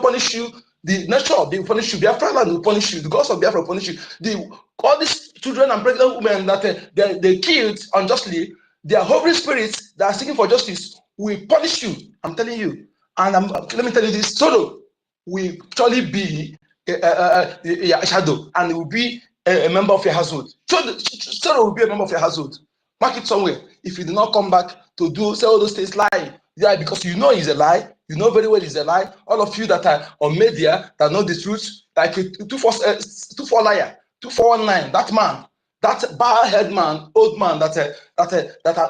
punish you. The nature of will punish you. Biafra land will punish you. The gods of Biafra will punish you. All these children and pregnant women that they killed unjustly, their holy spirits that are seeking for justice will punish you. I'm telling you. And let me tell you this: Solo will surely be a shadow, and it will be a member of your household. Solo will be a member of your household. Mark it somewhere. If you do not come back to say all those things, lie. Yeah, because you know it's a lie. You know very well it's a lie. All of you that are on media that know the truth, like 24 liar, 2419, that man, that bar-head man, old man that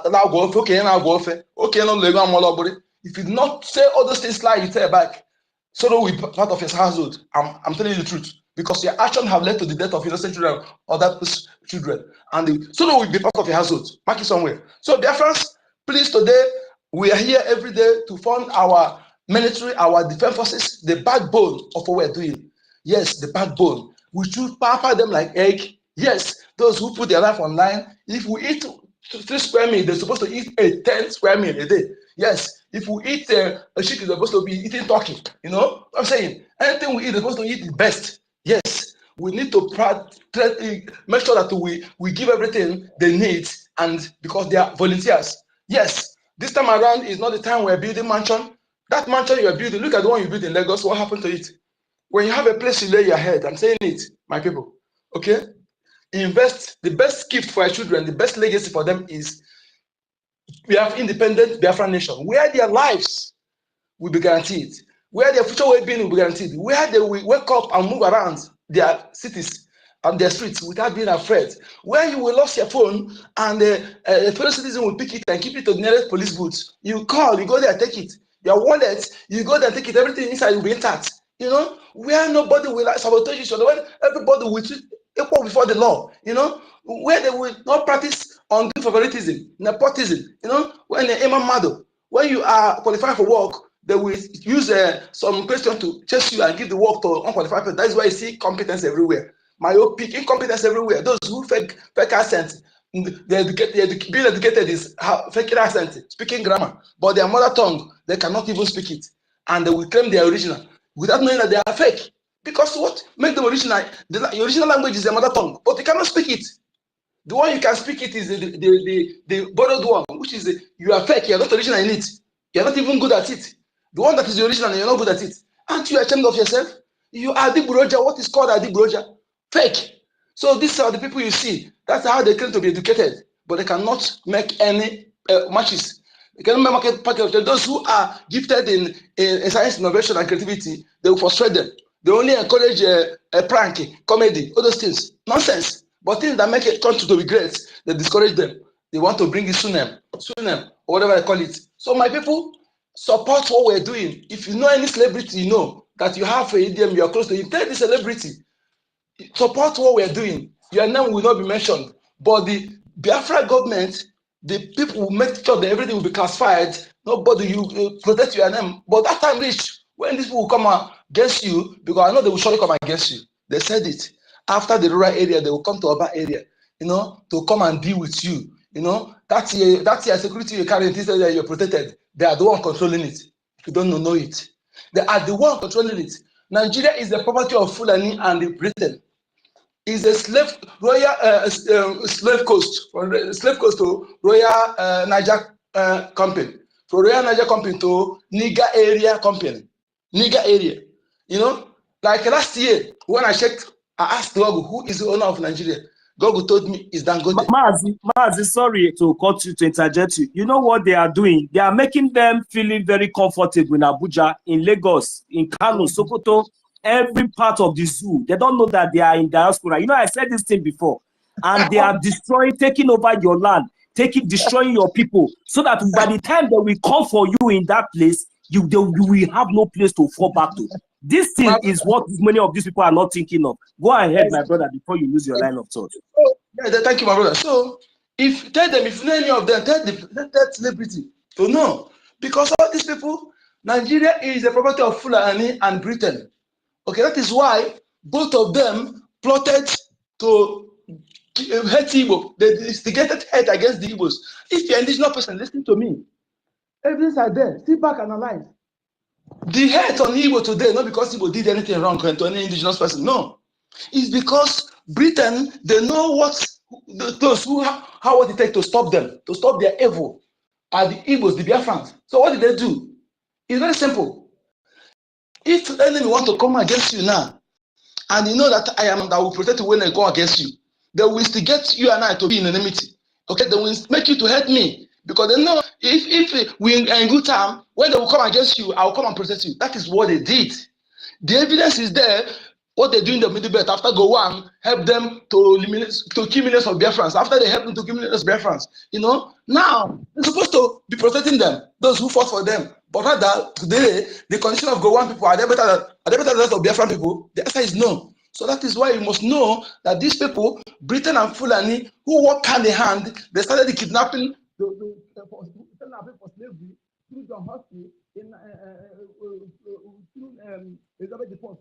now go off, okay, now go off, okay, no lego amolobori. If you do not say all those things, lie, you tell back. So we part of his household. I'm telling you the truth. Because your action have led to the death of innocent children or that children. And so will be part of your household. Mark it somewhere. So Biafrans, please, today, we are here every day to fund our military, our defense forces, the backbone of what we're doing. Yes, the backbone. We should pamper them like egg. Yes, those who put their life online, if we eat 3 square meals, they're supposed to eat a 10 square meal a day. Yes, if we eat a chicken, they're supposed to be eating turkey. You know what I'm saying? Anything we eat, they're supposed to eat the best. Yes, we need to make sure that we give everything they need, and because they are volunteers. Yes, this time around is not the time we're building mansion. That mansion you are building, look at the one you built in Lagos. What happened to it? When you have a place to lay your head, I'm saying it, my people. Okay, invest. The best gift for our children, the best legacy for them is we have independent Biafran nation where their lives will be guaranteed, where their future well-being will be guaranteed, where they will wake up and move around their cities and their streets without being afraid, where you will lose your phone and a fellow citizen will pick it and keep it to the nearest police booth. You call, you go there, take it. Your wallet, you go there, take it. Everything inside will be intact. You know, where nobody will sabotage each other, when everybody will treat equal before the law. You know, where they will not practice on favoritism, nepotism. You know, when the imam mado, when you are qualified for work, they will use some question to chase you and give the work to unqualified people. That is why you see competence everywhere. Myopic, incompetence everywhere. Those who fake accent, being educated is fake accent, speaking grammar, but their mother tongue, they cannot even speak it. And they will claim they are original without knowing that they are fake. Because what make them original? The original language is their mother tongue, but they cannot speak it. The one you can speak it is the borrowed one, which is you are fake, you are not original in it. You are not even good at it. The one that is the original, and you're not good at it. Aren't you ashamed of yourself? You are the BRGIE. What is called the BRGIE? Fake. So these are the people you see. That's how they claim to be educated, but they cannot make any matches. They cannot make market. Those who are gifted in science, innovation, and creativity, they will frustrate them. They only encourage a prank, comedy, all those things. Nonsense. But things that make a country to be great, they discourage them. They want to bring the sunem, or whatever they call it. So my people, support what we're doing. If you know any celebrity, you know that you have a idiom, you're close to him, tell the celebrity. Support what we're doing. Your name will not be mentioned. But the Biafra government, the people will make sure that everything will be classified. Nobody, you protect your name. But that time reach, when these people will come against you, because I know they will surely come against you. They said it. After the rural area, they will come to urban area, you know, to come and deal with you. You know, that's your security you carry, that you're protected. They are the one controlling it. If you don't know it, they are the one controlling it. Nigeria is the property of Fulani and Britain. Is a slave coast to Royal Niger Company, from Royal Niger Company to Niger area company, Niger area. You know, like last year when I checked, I asked Gogo, who is the owner of Nigeria? Gogo told me it's Dangote. Mazi, sorry to cut you, to interject you. You know what they are doing? They are making them feeling very comfortable in Abuja, in Lagos, in Kano, Sokoto, every part of the zoo. They don't know that they are in diaspora. You know, I said this thing before, and they are destroying, taking over your land, destroying your people, so that by the time they will come for you in that place, you will have no place to fall back to. This thing is what many of these people are not thinking of. Go ahead, my brother, before you lose your line of thought. Yeah, thank you, my brother. So, if you know any of them, tell that celebrity to know, because all these people, Nigeria is the property of Fulani and Britain. Okay, that is why both of them plotted to hate Igbo. They instigated hate against the Igbos. If you're an indigenous person, listen to me. Evidence are there. Sit back and analyze. The hate on Igbo today, not because Igbo did anything wrong to any indigenous person, no. It's because Britain, they know what those who how what it takes to stop them, to stop their evil, are the Igbos, the Biafrans. So what did they do? It's very simple. If enemy want to come against you now, and you know that I am that will protect you when I go against you, they will instigate you and I to be in enmity. Okay, they will make you to hate me because they know if we are in good time, when they will come against you, I will come and protect you. That is what they did. The evidence is there. What they do in the Middle Belt after Go One help them to eliminate, to kill millions of Biafrans. After they help them to kill millions of Biafrans, you know, now they're supposed to be protecting them, those who fought for them. But rather today, the condition of Go One people are they better than the rest of Biafran people? The answer is no. So that is why you must know that these people, Britain and Fulani, who work hand in hand, they started the kidnapping, for slavery through John Huxley in Elizabeth I.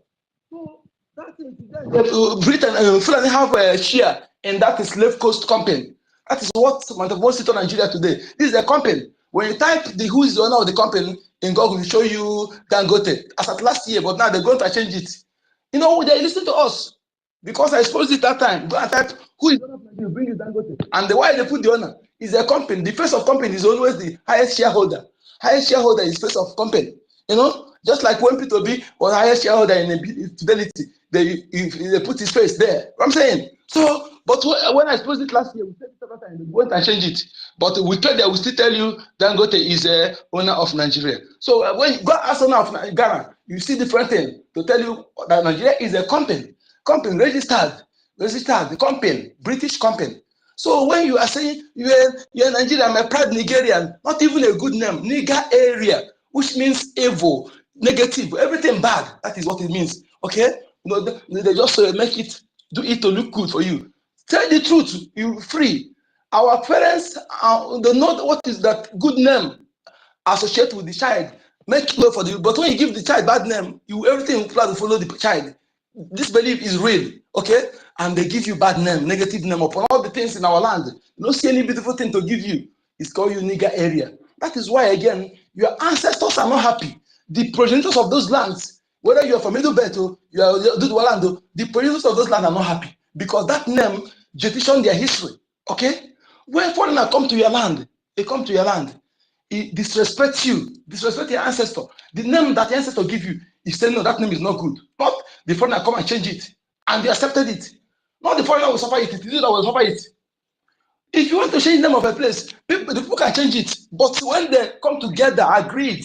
So that is Britain and Fulani have a share in that slave coast company. That is what most to Nigeria today. This is a company. When you type the who is the owner of the company in Google, it show you Dangote as at last year, but now they're going to change it. You know, they listen to us because I exposed it that time. Go and type who is the owner of Nigeria, bring it Dangote. And the why they put the owner is a company. The face of company is always the highest shareholder. Highest shareholder is face of company. You know, just like when P2B was highest shareholder in Fidelity, they put his face there. I'm saying. So, but when I exposed it last year, we said it several times, we went and change it. But we told them, we still tell you Dangote is a owner of Nigeria. So when you go ask owner of Ghana, you see different thing to tell you that Nigeria is a company registered, the company, British company. So when you are saying you're Nigerian, I'm a proud Nigerian, not even a good name, Niger area, which means evil, negative, everything bad. That is what it means. Okay? You know, they just make it, do it to look good for you. Tell the truth, you're free. Our parents, they know what is that good name associated with the child. Make it for the, but when you give the child bad name, everything will follow the child. This belief is real, okay? And they give you bad name, negative name upon all the things in our land. You don't see any beautiful thing to give you. It's called you nigger area. That is why, again, your ancestors are not happy. The progenitors of those lands, whether you are from Middle Belt or you are Dudwalando, the progenitors of those lands are not happy because that name jettison their history, okay? When foreigners come to your land, they come to your land, he disrespects you, disrespect your ancestor. The name that your ancestor give you, he said, no, that name is not good. Not the foreigner come and change it. And they accepted it. Not the foreigner will suffer it, it is you that will suffer it. If you want to change the name of a place, the people can change it. But when they come together, agreed.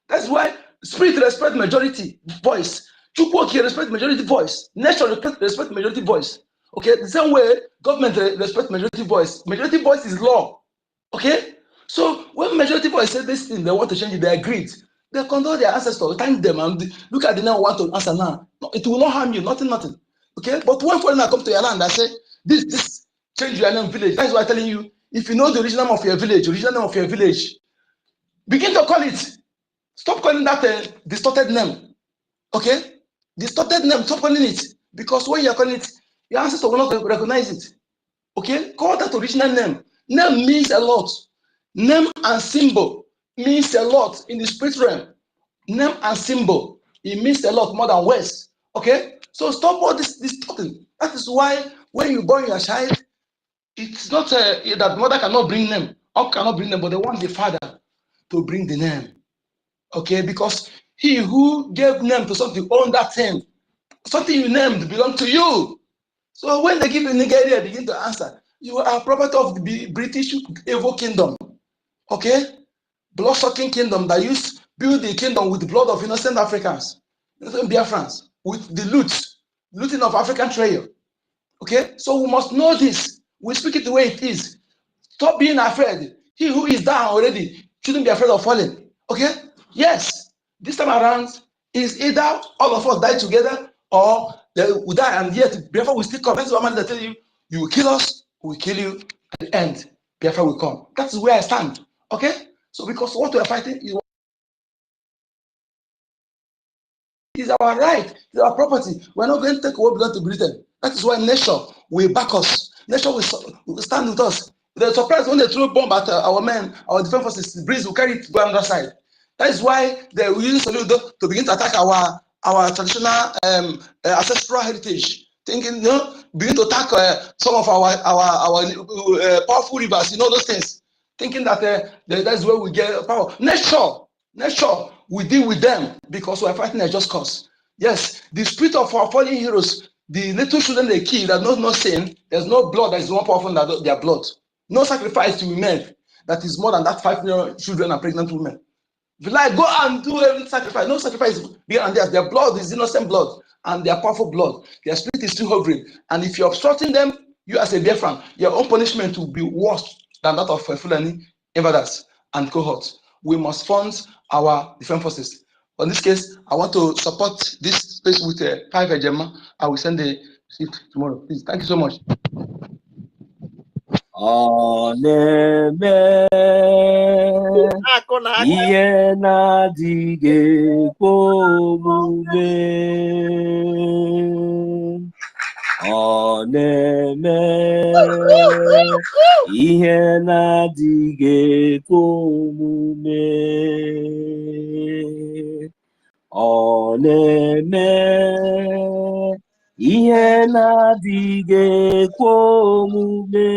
That's why spirit respect majority voice. Chukwoki respect majority voice. Nature respect majority voice. Okay, the same way government respect majority voice. Majority voice is law. Okay, so when majority voice say this thing, they want to change it, they agreed. They condole their ancestors, thank them, and look at the name want to answer now. No, it will not harm you, nothing. Okay, but when foreigner come to your land and say this change your name village, that's why I'm telling you. If you know the original name of your village, begin to call it. Stop calling that distorted name. Okay, distorted name. Stop calling it because when you're calling it, your ancestors will not recognize it. Okay, call that original name. Name means a lot. Name and symbol means a lot in the spirit realm. Name and symbol, it means a lot more than words. Okay, so stop all this talking. That is why when you born your child, it's not that mother cannot bring name, uncle cannot bring name, but they want the father to bring the name. Okay, because he who gave name to something own that thing. Something you named belongs to you. So when they give you Nigeria, begin to answer. You are property of the British evil kingdom. Okay? Blood-sucking kingdom that used build the kingdom with the blood of innocent Africans, innocent Biafrans, with the looting of African treasure. Okay? So we must know this. We speak it the way it is. Stop being afraid. He who is down already shouldn't be afraid of falling. Okay? Yes. This time around is either all of us die together or they will die and yet Biafra will still come. That's what they tell you. You will kill us, we will kill you. At the end, Biafra will come. That is where I stand. Okay? So because what we are fighting is our right, it's our property. We're not going to take what belongs to Britain. That is why nation will back us. Nation will stand with us. They're surprised when they throw bomb at our men, our defense forces, the breeze will carry it to go on the other side. That is why they will use Soludo to begin to attack our traditional ancestral heritage, thinking, begin to attack some of our powerful rivers, those things, thinking that that's where we get power. Nature, we deal with them because we are fighting a just cause. Yes, the spirit of our fallen heroes, the little children they kill, that no sin, there's no blood that is more powerful than their blood. No sacrifice to be made that is more than that 5 million children and pregnant women. If you like, go and do every sacrifice. No sacrifice beyond theirs. Their blood is innocent blood, and their powerful blood. Their spirit is still hovering. And if you're obstructing them, you as a Biafran, your own punishment will be worse than that of Fulani invaders and cohorts. We must fund our defense forces. In this case, I want to support this space with 5 Ejema. I will send the receipt tomorrow. Please, thank you so much. Ihe na-adịghị ekwe omume, ọ na-eme ihe na-adịghị ekwe omume, ọ na-eme ihe na-adịghị ekwe omume,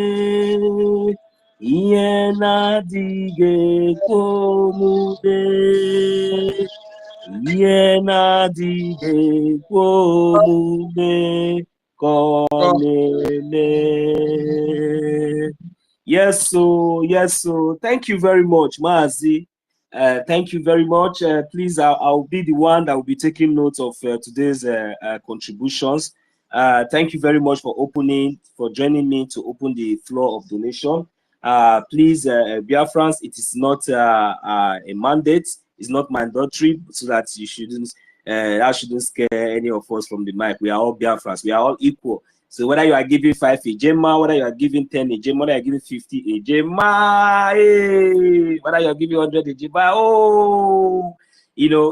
ihe na-adịghị ekwe omume, ihe na-adịghị ekwe omume ka ọ na-eme. Yes, so thank you very much, Maazi. Thank you very much. Please, I'll be the one that will be taking note of today's contributions. Thank you very much for joining me to open the floor of donation. Please, Biafrans, it is not a mandate. It's not mandatory, so that you shouldn't, that shouldn't scare any of us from the mic. We are all Biafrans. We are all equal. So whether you are giving 5 Ejema, whether you are giving 10 Ejema, whether you are giving 50 Ejema, hey, whether you are giving 100 Ejema,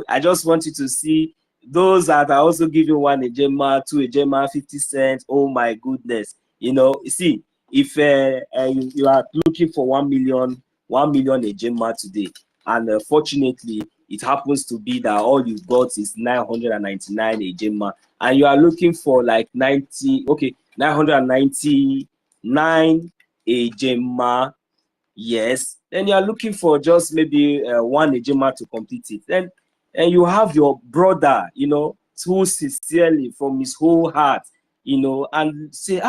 I just want you to see those that are also giving 1 Ejema, 2 Ejema, 50 cents. Oh my goodness. You see, if you are looking for 1 million Ejema today, and fortunately, it happens to be that all you've got is 999 Ejema, and you are looking for like 999 Ejema, yes, then you are looking for just maybe 1 Ejema to complete it. Then you have your brother, who sincerely from his whole heart, and say,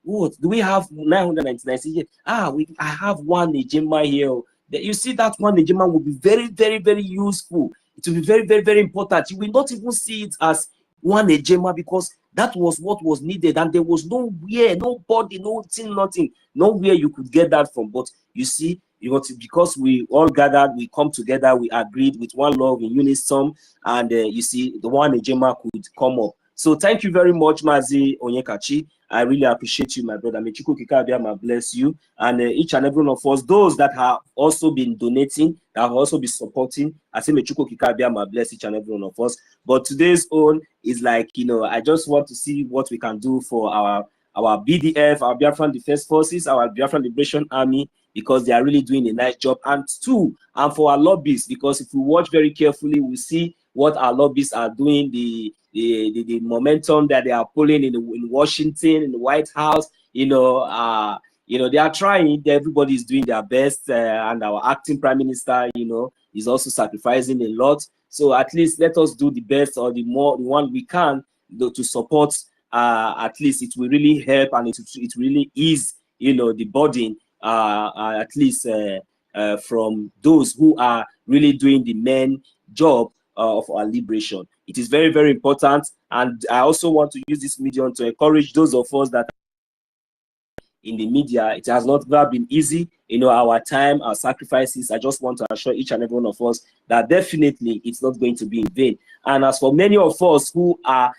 what do we have 999? Say, I have 1 Ejema here. You see, that 1 Ejema will be very, very, very useful. It will be very, very, very important. You will not even see it as 1 Ejema, because that was what was needed, and there was nowhere, nobody, nothing, nowhere you could get that from. But you see, because we all gathered, we come together, we agreed with one love in unison, and you see, the 1 Ejema could come up. So thank you very much, Mazi Onyekachi. I really appreciate you, my brother. May Chukwu Okike Abiama bless you, and each and every one of us, those that have also been donating, that have also been supporting. I say may Chukwu Okike Abiama bless each and every one of us. But today's own is like, I just want to see what we can do for our BDF, our Biafran Defense Forces, our Biafran Liberation Army, because they are really doing a nice job. And and for our lobbyists, because if we watch very carefully, we see what our lobbyists are doing, the momentum that they are pulling in Washington, in the White House. They are trying. Everybody is doing their best, and our acting prime minister, is also sacrificing a lot. So at least let us do the best, or the one we can to support. At least it will really help, and it really ease, the burden. At least from those who are really doing the main job of our liberation. It is very, very important, and I also want to use this medium to encourage those of us that are in the media. It has not been easy, our time, our sacrifices. I just want to assure each and every one of us that definitely it's not going to be in vain. And as for many of us who are,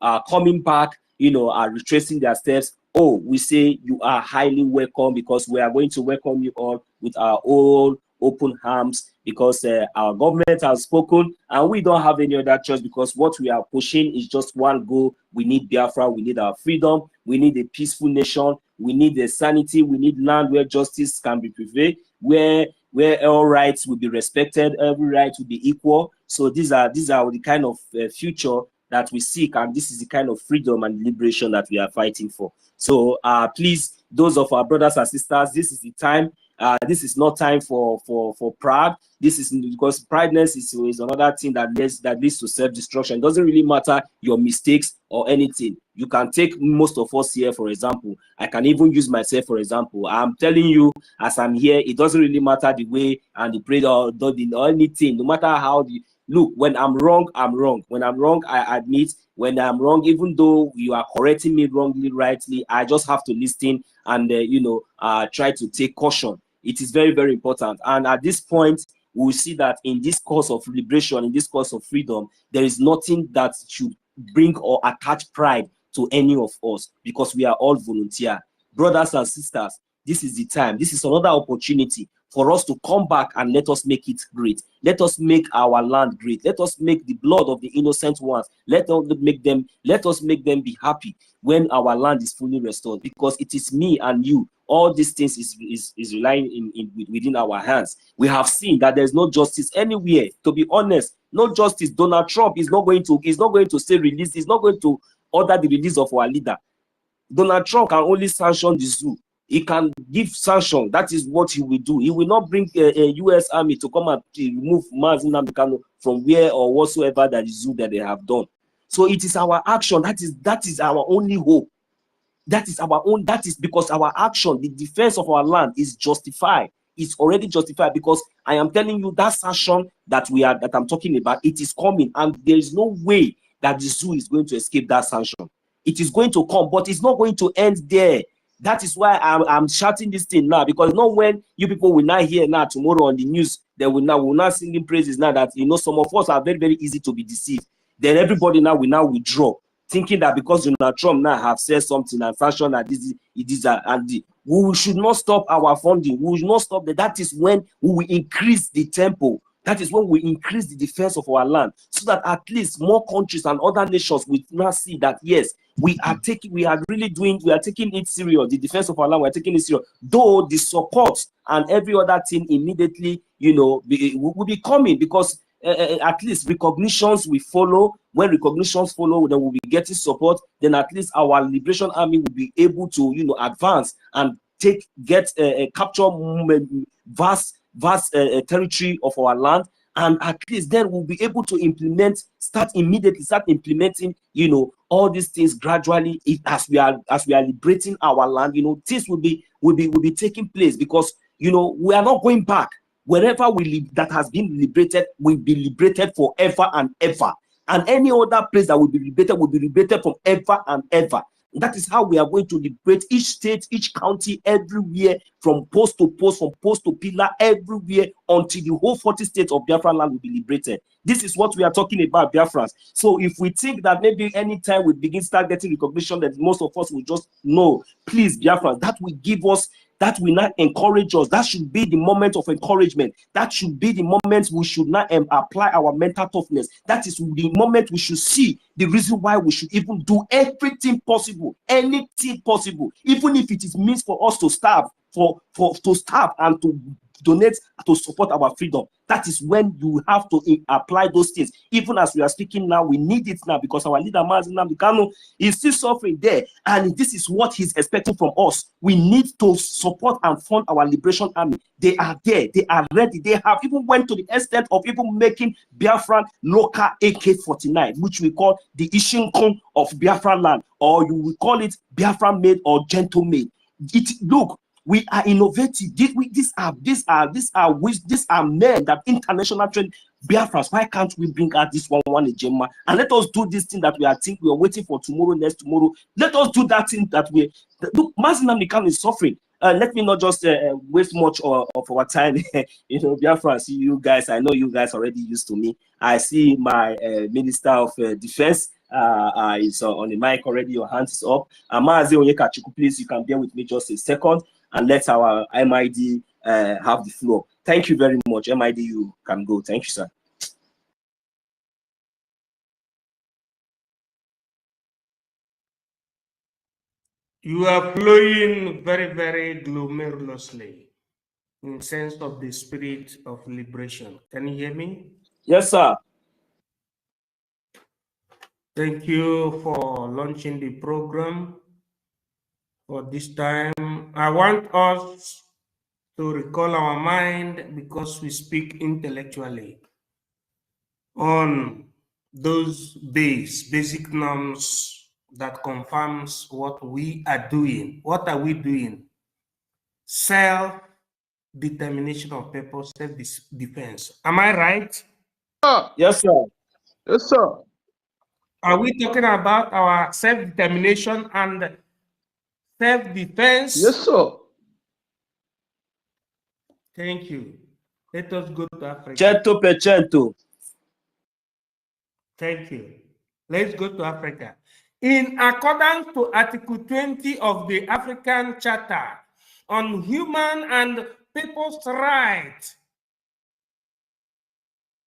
are coming back, are retracing their steps, we say you are highly welcome, because we are going to welcome you all with our own open arms, because our government has spoken, and we don't have any other choice, because what we are pushing is just one goal. We need Biafra, we need our freedom, we need a peaceful nation, we need the sanity, we need land where justice can be prevailed, where where all rights will be respected, every right will be equal. So these are the kind of future that we seek, and this is the kind of freedom and liberation that we are fighting for. So please, those of our brothers and sisters, this is the time. This is not time for pride. This is because prideness is another thing that leads to self-destruction. It doesn't really matter your mistakes or anything. You can take most of us here, for example. I can even use myself, for example. I'm telling you, as I'm here, it doesn't really matter the way and the prayer or anything. No matter how the look, when I'm wrong, I'm wrong. When I'm wrong, I admit. When I'm wrong, even though you are correcting me wrongly, rightly, I just have to listen and try to take caution. It is very, very important. And at this point, we will see that in this cause of liberation, in this cause of freedom, there is nothing that should bring or attach pride to any of us, because we are all volunteer. Brothers and sisters, this is the time. This is another opportunity for us to come back and let us make it great. Let us make our land great. Let us make the blood of the innocent ones. Let us make them be happy when our land is fully restored, because it is me and you. All these things is relying within our hands. We have seen that there's no justice anywhere. To be honest, no justice. Donald Trump is not going to say release. He's not going to order the release of our leader. Donald Trump can only sanction the zoo. He can give sanction. That is what he will do. He will not bring a U.S. army to come and remove Mazi Nnamdi Kanu from where or whatsoever that is zoo that they have done. So it is our action. That is our only hope. That is our own. That is because our action, the defense of our land, is justified. It's already justified, because I am telling you that sanction that I'm talking about, it is coming, and there is no way that the zoo is going to escape that sanction. It is going to come, but it's not going to end there. That is why I'm shouting this thing now, because not when you people will not hear now tomorrow on the news, they will not singing praises now that some of us are very, very easy to be deceived. Then everybody now will withdraw, thinking that because Donald Trump now have said something and fashion that we should not stop our funding. We will not stop that. That is when we will increase the tempo. That is when we increase the defense of our land, so that at least more countries and other nations will now see that yes, we are taking it serious. The defense of our land, we are taking it serious. Though the support and every other thing immediately, will be coming, because at least recognitions will follow. When recognitions follow, then we'll be getting support. Then at least our liberation army will be able to, advance and capture vast territory of our land. And at least then we'll be able to start implementing, all these things gradually. As we are liberating our land, things will be taking place, because we are not going back. Wherever that has been liberated will be liberated forever and ever. And any other place that will be liberated from ever and ever. That is how we are going to liberate each state, each county, everywhere, from post to post, from post to pillar, everywhere, until the whole 40 states of Biafra land will be liberated. This is what we are talking about, Biafrans. So if we think that maybe anytime we start getting recognition, that most of us will just know, please, Biafrans, that will not encourage us. That should be the moment of encouragement. That should be the moment we should not apply our mental toughness. That is the moment we should see the reason why we should even do everything possible, anything possible, even if it is means for us to starve, to starve and to donate to support our freedom. That is when you have to apply those things. Even as we are speaking now, we need it now, because our leader Mazi Nnamdi Kanu is still suffering there, and this is what he's expecting from us. We need to support and fund our liberation army. They are there, they are ready. They have even went to the extent of even making Biafran local AK-49, which we call the Ishinkun of Biafran land, or you will call it Biafran made or gentle made. Look, we are innovative. These are men that international trend Biafrans. Why can't we bring out this one agenda and let us do this thing that we are waiting for tomorrow, next tomorrow? Let us do that thing that look. Mazi Nnamdi Kanu is suffering. Let me not just waste much of our time. Biafrans, you guys, I know you guys already used to me. I see my Minister of Defense is on the mic already. Your hands is up. Mazi Onyekachuku, please, you can bear with me just a second and let our MID have the floor. Thank you very much. MID, you can go. Thank you, sir. You are flowing very, very glomorously. in sense of the spirit of liberation. Can you hear me? Yes, sir. Thank you for launching the program. For this time, I want us to recall our mind, because we speak intellectually, on those basic norms that confirms what we are doing. What are we doing? Self-determination of people, self-defense. Am I right? Yes, sir. Yes, sir. Are we talking about our self-determination and self-defense? Yes, sir. Thank you. Let us go to Africa. 100%. Thank you. Let's go to Africa. In accordance to Article 20 of the African Charter on Human and People's Rights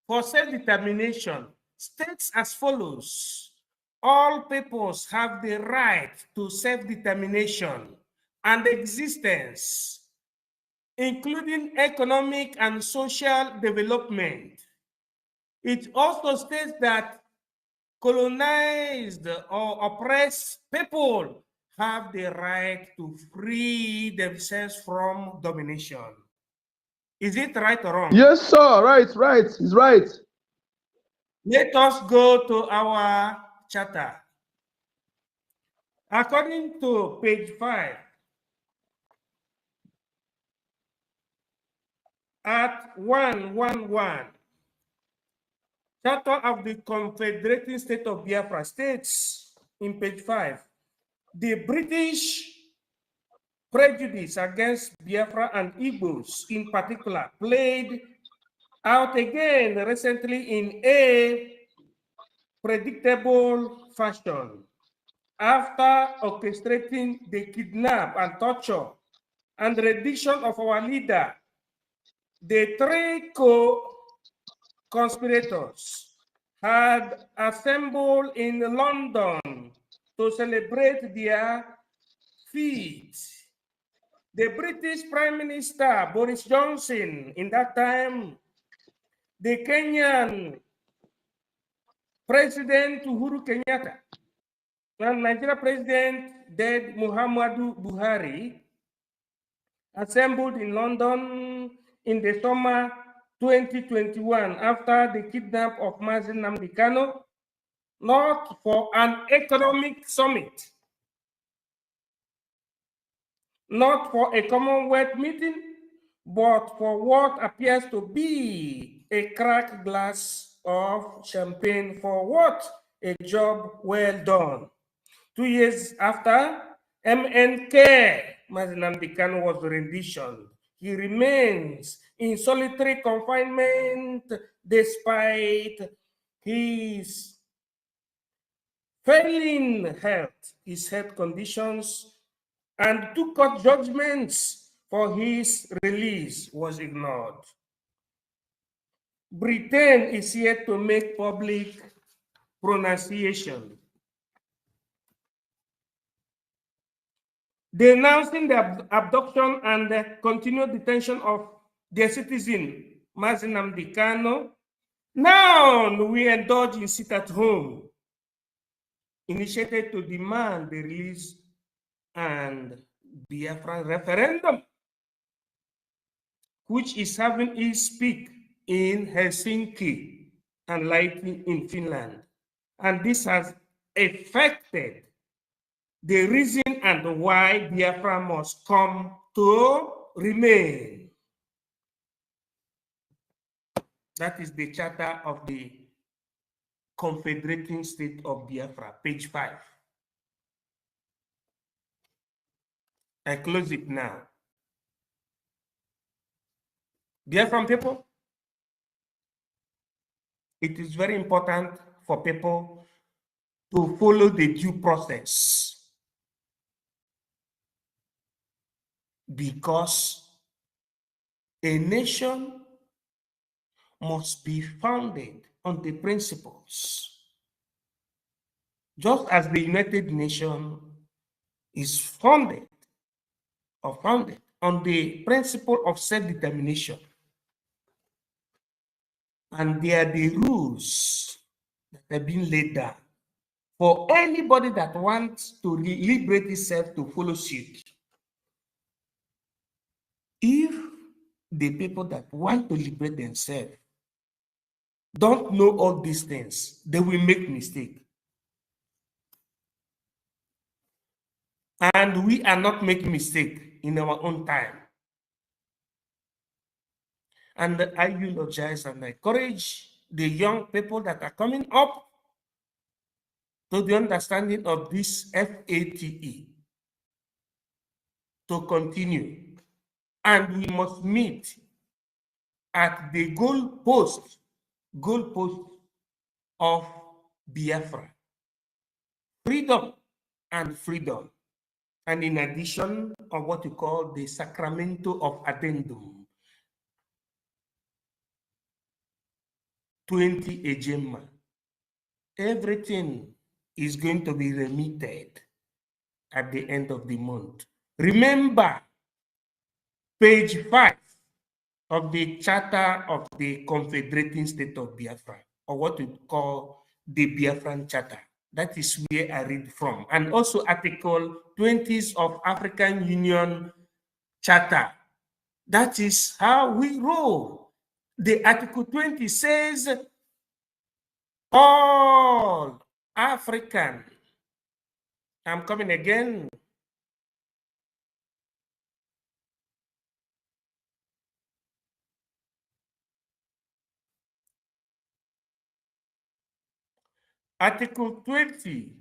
for self-determination, states as follows: all peoples have the right to self-determination and existence, including economic and social development. It also states that colonized or oppressed people have the right to free themselves from domination. Is it right or wrong? Yes, sir. Right. He's right. Let us go to our charter. According to page 5, at 111, Charter of the Confederating State of Biafra states in page 5, the British prejudice against Biafra and Igbos in particular played out again recently in a predictable fashion after orchestrating the kidnap and torture and rendition of our leader. The three co-conspirators had assembled in London to celebrate their feat. The British Prime Minister Boris Johnson, in that time, the Kenyan President Uhuru Kenyatta, and Nigeria President dead Muhammadu Buhari assembled in London in the summer 2021 after the kidnap of Mazi Nnamdi Kanu, not for an economic summit, not for a Commonwealth meeting, but for what appears to be a cracked glass of champagne for what? A job well done. 2 years after MNK, Mazi Nnamdi Kanu was rendition. He remains in solitary confinement despite his failing health, his health conditions, and two court judgments for his release was ignored. Britain is yet to make public pronunciation denouncing the abduction and the continued detention of their citizen, Mazi Nnamdi Kanu. Now we indulge in sit at home, initiated to demand the release and Biafra referendum, which is having its peak in Helsinki and likely in Finland. And this has affected the reason and why Biafra must come to remain. That is the Charter of the Confederating State of Biafra, page 5. I close it now. Biafran people, it is very important for people to follow the due process, because a nation must be founded on the principles. Just as the United Nations is founded on the principle of self-determination. And they are the rules that have been laid down for anybody that wants to liberate itself to follow suit. If the people that want to liberate themselves don't know all these things, they will make mistakes. And we are not making mistakes in our own time. And I eulogize and encourage the young people that are coming up to the understanding of this FATE to continue. And we must meet at the goalpost of Biafra. Freedom and freedom. And in addition of what you call the Sacramento of Addendum, 20 Ejema. Everything is going to be remitted at the end of the month. Remember, page 5 of the Charter of the Confederating State of Biafra, or what we call the Biafran Charter. That is where I read from. And also Article 20 of African Union Charter. That is how we roll. The Article 20 says all African, I'm coming again. Article 20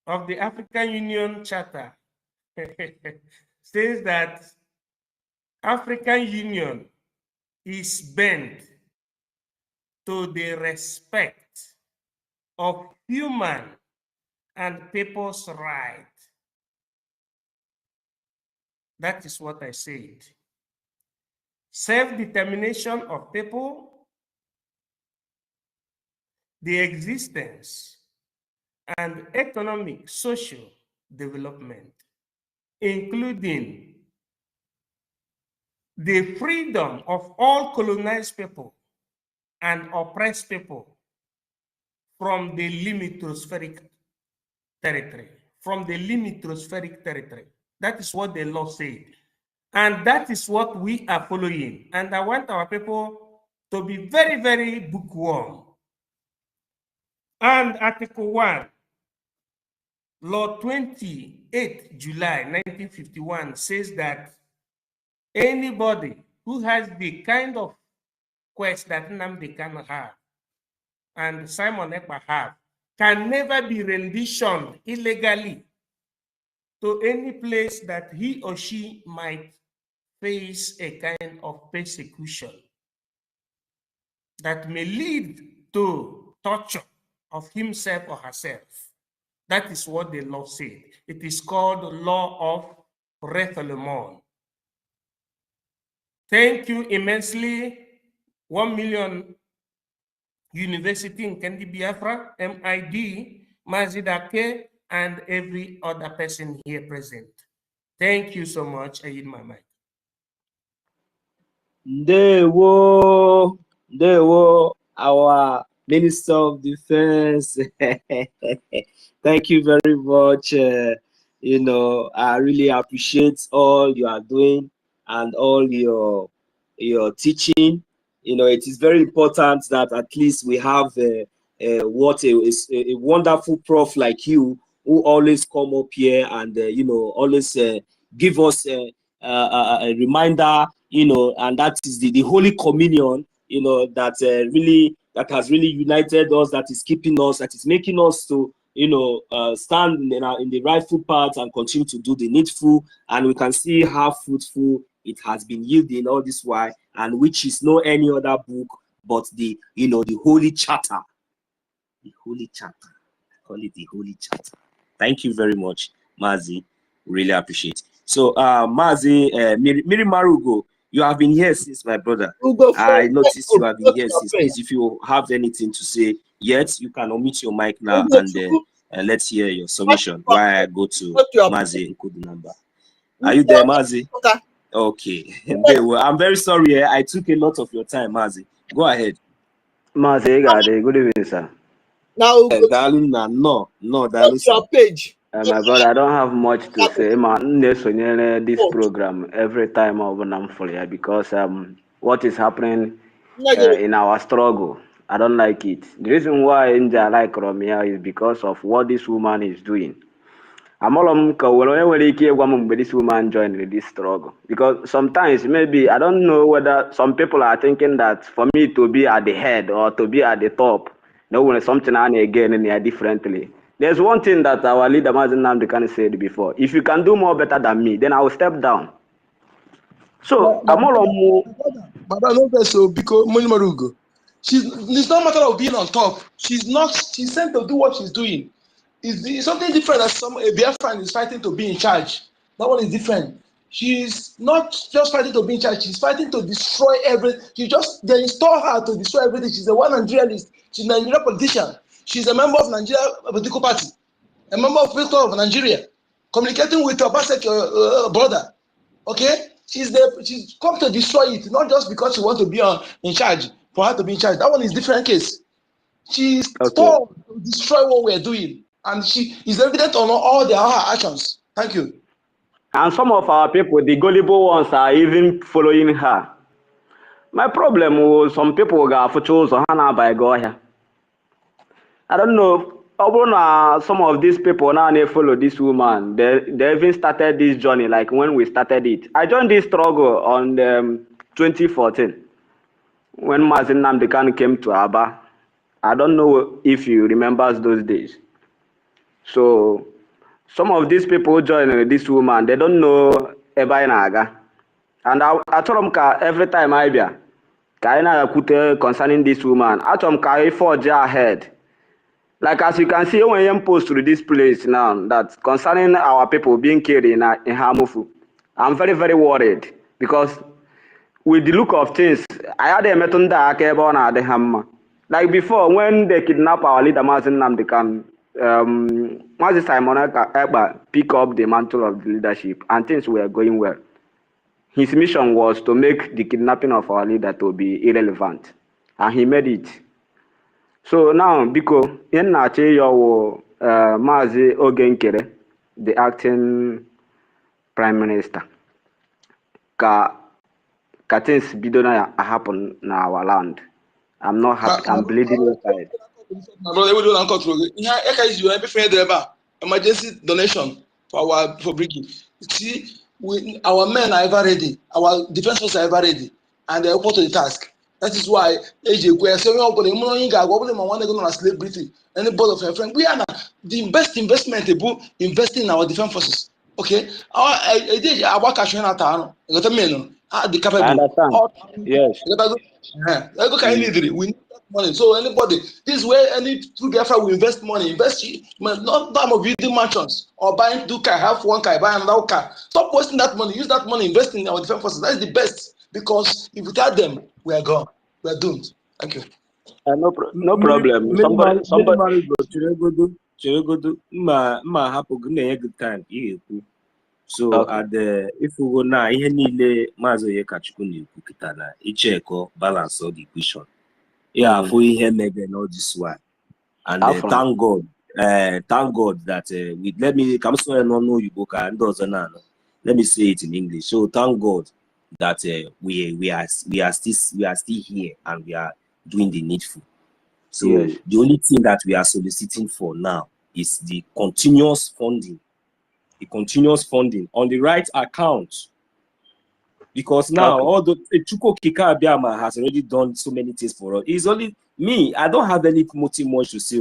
of the African Union Charter says that African Union is bent to the respect of human and people's rights. That is what I said. Self-determination of people, the existence and economic, social development, including the freedom of all colonized people and oppressed people from the limitospheric territory. That is what the law said. And that is what we are following. And I want our people to be very, very bookworm. And Article 1, Law 28 July 1951 says that anybody who has the kind of quest that Nnamdi Kanu have and Simon Ekpa have can never be renditioned illegally to any place that he or she might face a kind of persecution that may lead to torture of himself or herself. That is what the law said. It is called the law of refoulement. Thank you immensely. 1 million University in Kendi Biafra, MID, Mazidake, and every other person here present. Thank you so much. I yield my mic. Ndewo, our Minister of Defense. Thank you very much. You know, I really appreciate all you are doing and all your teaching. You know, it is very important that at least we have a wonderful prof like you who always come up here and you know, always give us a reminder. You know, and that is the Holy Communion. You know, that has really united us. That is keeping us. That is making us to, you know, stand in the rightful path and continue to do the needful. And we can see how fruitful it has been yielding all this while, and which is no any other book but the, you know, the Holy Charter. The Holy Charter. I call it the Holy Charter. Thank you very much, Mazi. Really appreciate it. So, Mazi, Miri Marugo, you have been here since, my brother. I noticed you have been here since. Please, if you have anything to say yet, you can unmute your mic now and let's hear your submission while I go to Mazi Nkudu number. Are you there, Mazi? Okay. I'm very sorry. I took a lot of your time, Mazi. Go ahead. Mazi, good evening, sir. Now, darling, no, darling. Your page. My brother, I don't have much to say. This program every time I'm fully because what is happening in our struggle, I don't like it. The reason why I like Romeo is because of what this woman is doing. I'm all this woman joined this struggle because sometimes maybe I don't know whether some people are thinking that for me to be at the head or to be at the top, when something on again and they differently. There's one thing that our leader Mazen Namdekan said before: if you can do more better than me, then I will step down. So I'm all so because it's not a matter of being on top. She's sent to do what she's doing. It's something different that a Biafran is fighting to be in charge. That one is different. She's not just fighting to be in charge, she's fighting to destroy everything. They install her to destroy everything. She's a one Nigerianist, she's a Nigerian politician, she's a member of Nigeria political party, a member of people of Nigeria, communicating with her brother. Okay? She's come to destroy it, not just because she wants to be in charge, for her to be in charge. That one is a different case. She's told to destroy what we're doing. And she is evident on all her actions. Thank you. And some of our people, the gullible ones, are even following her. My problem was some people got for chose Hana by Goya. I don't know. Some of these people now they follow this woman. They even started this journey like when we started it. I joined this struggle on 2014 when Mazen Namdekan came to Aba. I don't know if you remember those days. So some of these people join this woman, they don't know Eba Naga. And I told them every time I be concerning this woman, I told them forge ahead. Like as you can see when you post to this place now, that concerning our people being killed in Hamufu, I'm very, very worried because with the look of things, I had a metunda akebona de hamma. Like before, when they kidnap our leader Mazen Namdekan, Mazi Simon Eba pick up the mantle of the leadership and things were going well. His mission was to make the kidnapping of our leader to be irrelevant, and he made it. So now, because in Nache Mazi Ogenkere, the acting prime minister, things bidona happen in our land. I'm not happy. I'm bleeding inside. My brother, we don't control. EKID emergency donation for BRGIE. See, our men are ever ready. Our defense forces are ever ready, and they're equal to the task. That is why AJ celebrity. Anybody of your friend, we are the best investment investing in our defense forces. Okay, our cash the capable. Yes. We need that money. So anybody, this is where any true Biafra will invest money. Not time of building mansions or buying 2 cars, have 1 car, buy another car. Stop wasting that money. Use that money, invest in our defense forces. That's the best, because if without them, we are gone. We are doomed. Thank you. No problem. Somebody. So okay. If we go now, ihe niile Maazị Onyekachukwu na-ekwu kịta na icheko balance of the equation. Yeah, for ihe mege all this one. And thank God that let me come so no know you go and let me say it in English. So thank God that we are still here and we are doing the needful. So yes. The only thing that we are soliciting for now is the continuous funding. The continuous funding on the right account, because now all the Chuko Kika Biama has already done so many things for us. It's only me. I don't have any motive much to say,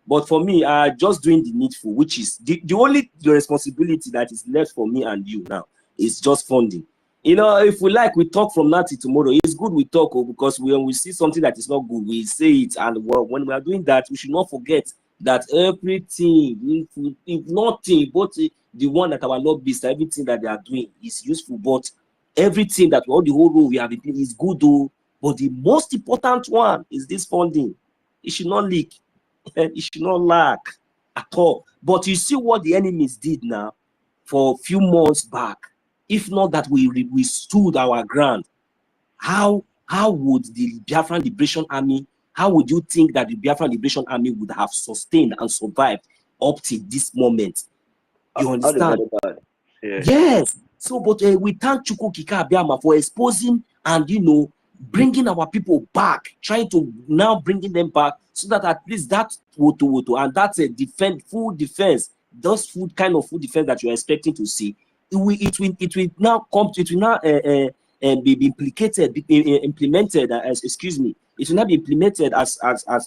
but for me, I just doing the needful, which is the only responsibility that is left for me and you now is just funding. You know, if we like, we talk from now till tomorrow. It's good we talk, because when we see something that is not good, we say it, and when we are doing that, we should not forget that everything, if nothing, but the one that our Lord beast, everything that they are doing is useful, but everything that all the whole role we have been is good, though. But the most important one is this funding. It should not leak, and it should not lack at all. But you see what the enemies did now for a few months back. if not that we stood our ground, how would the Biafran Liberation Army, how would you think that the Biafran Liberation Army would have sustained and survived up to this moment? You understand? Yes. Yes. So, but we thank Chukwu Okike Abiama for exposing and, you know, bringing our people back, trying to now bringing them back, so that at least that and that's a full defense, those food kind of food defense that you're expecting to see, it will now come, it will now be implemented as, excuse me, it will not be implemented as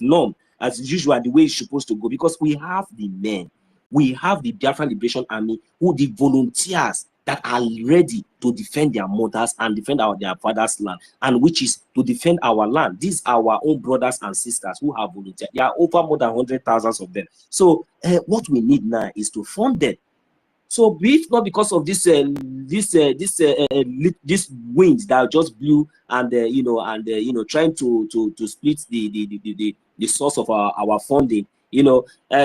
norm, as usual, the way it's supposed to go, because we have the men, we have the Biafran Liberation Army, who the volunteers that are ready to defend their mothers and defend their fathers' land, and which is to defend our land. These are our own brothers and sisters who have volunteered. There are over more than 100,000 of them. So what we need now is to fund them. So if not because of this wind that just blew and trying to split the source of our funding,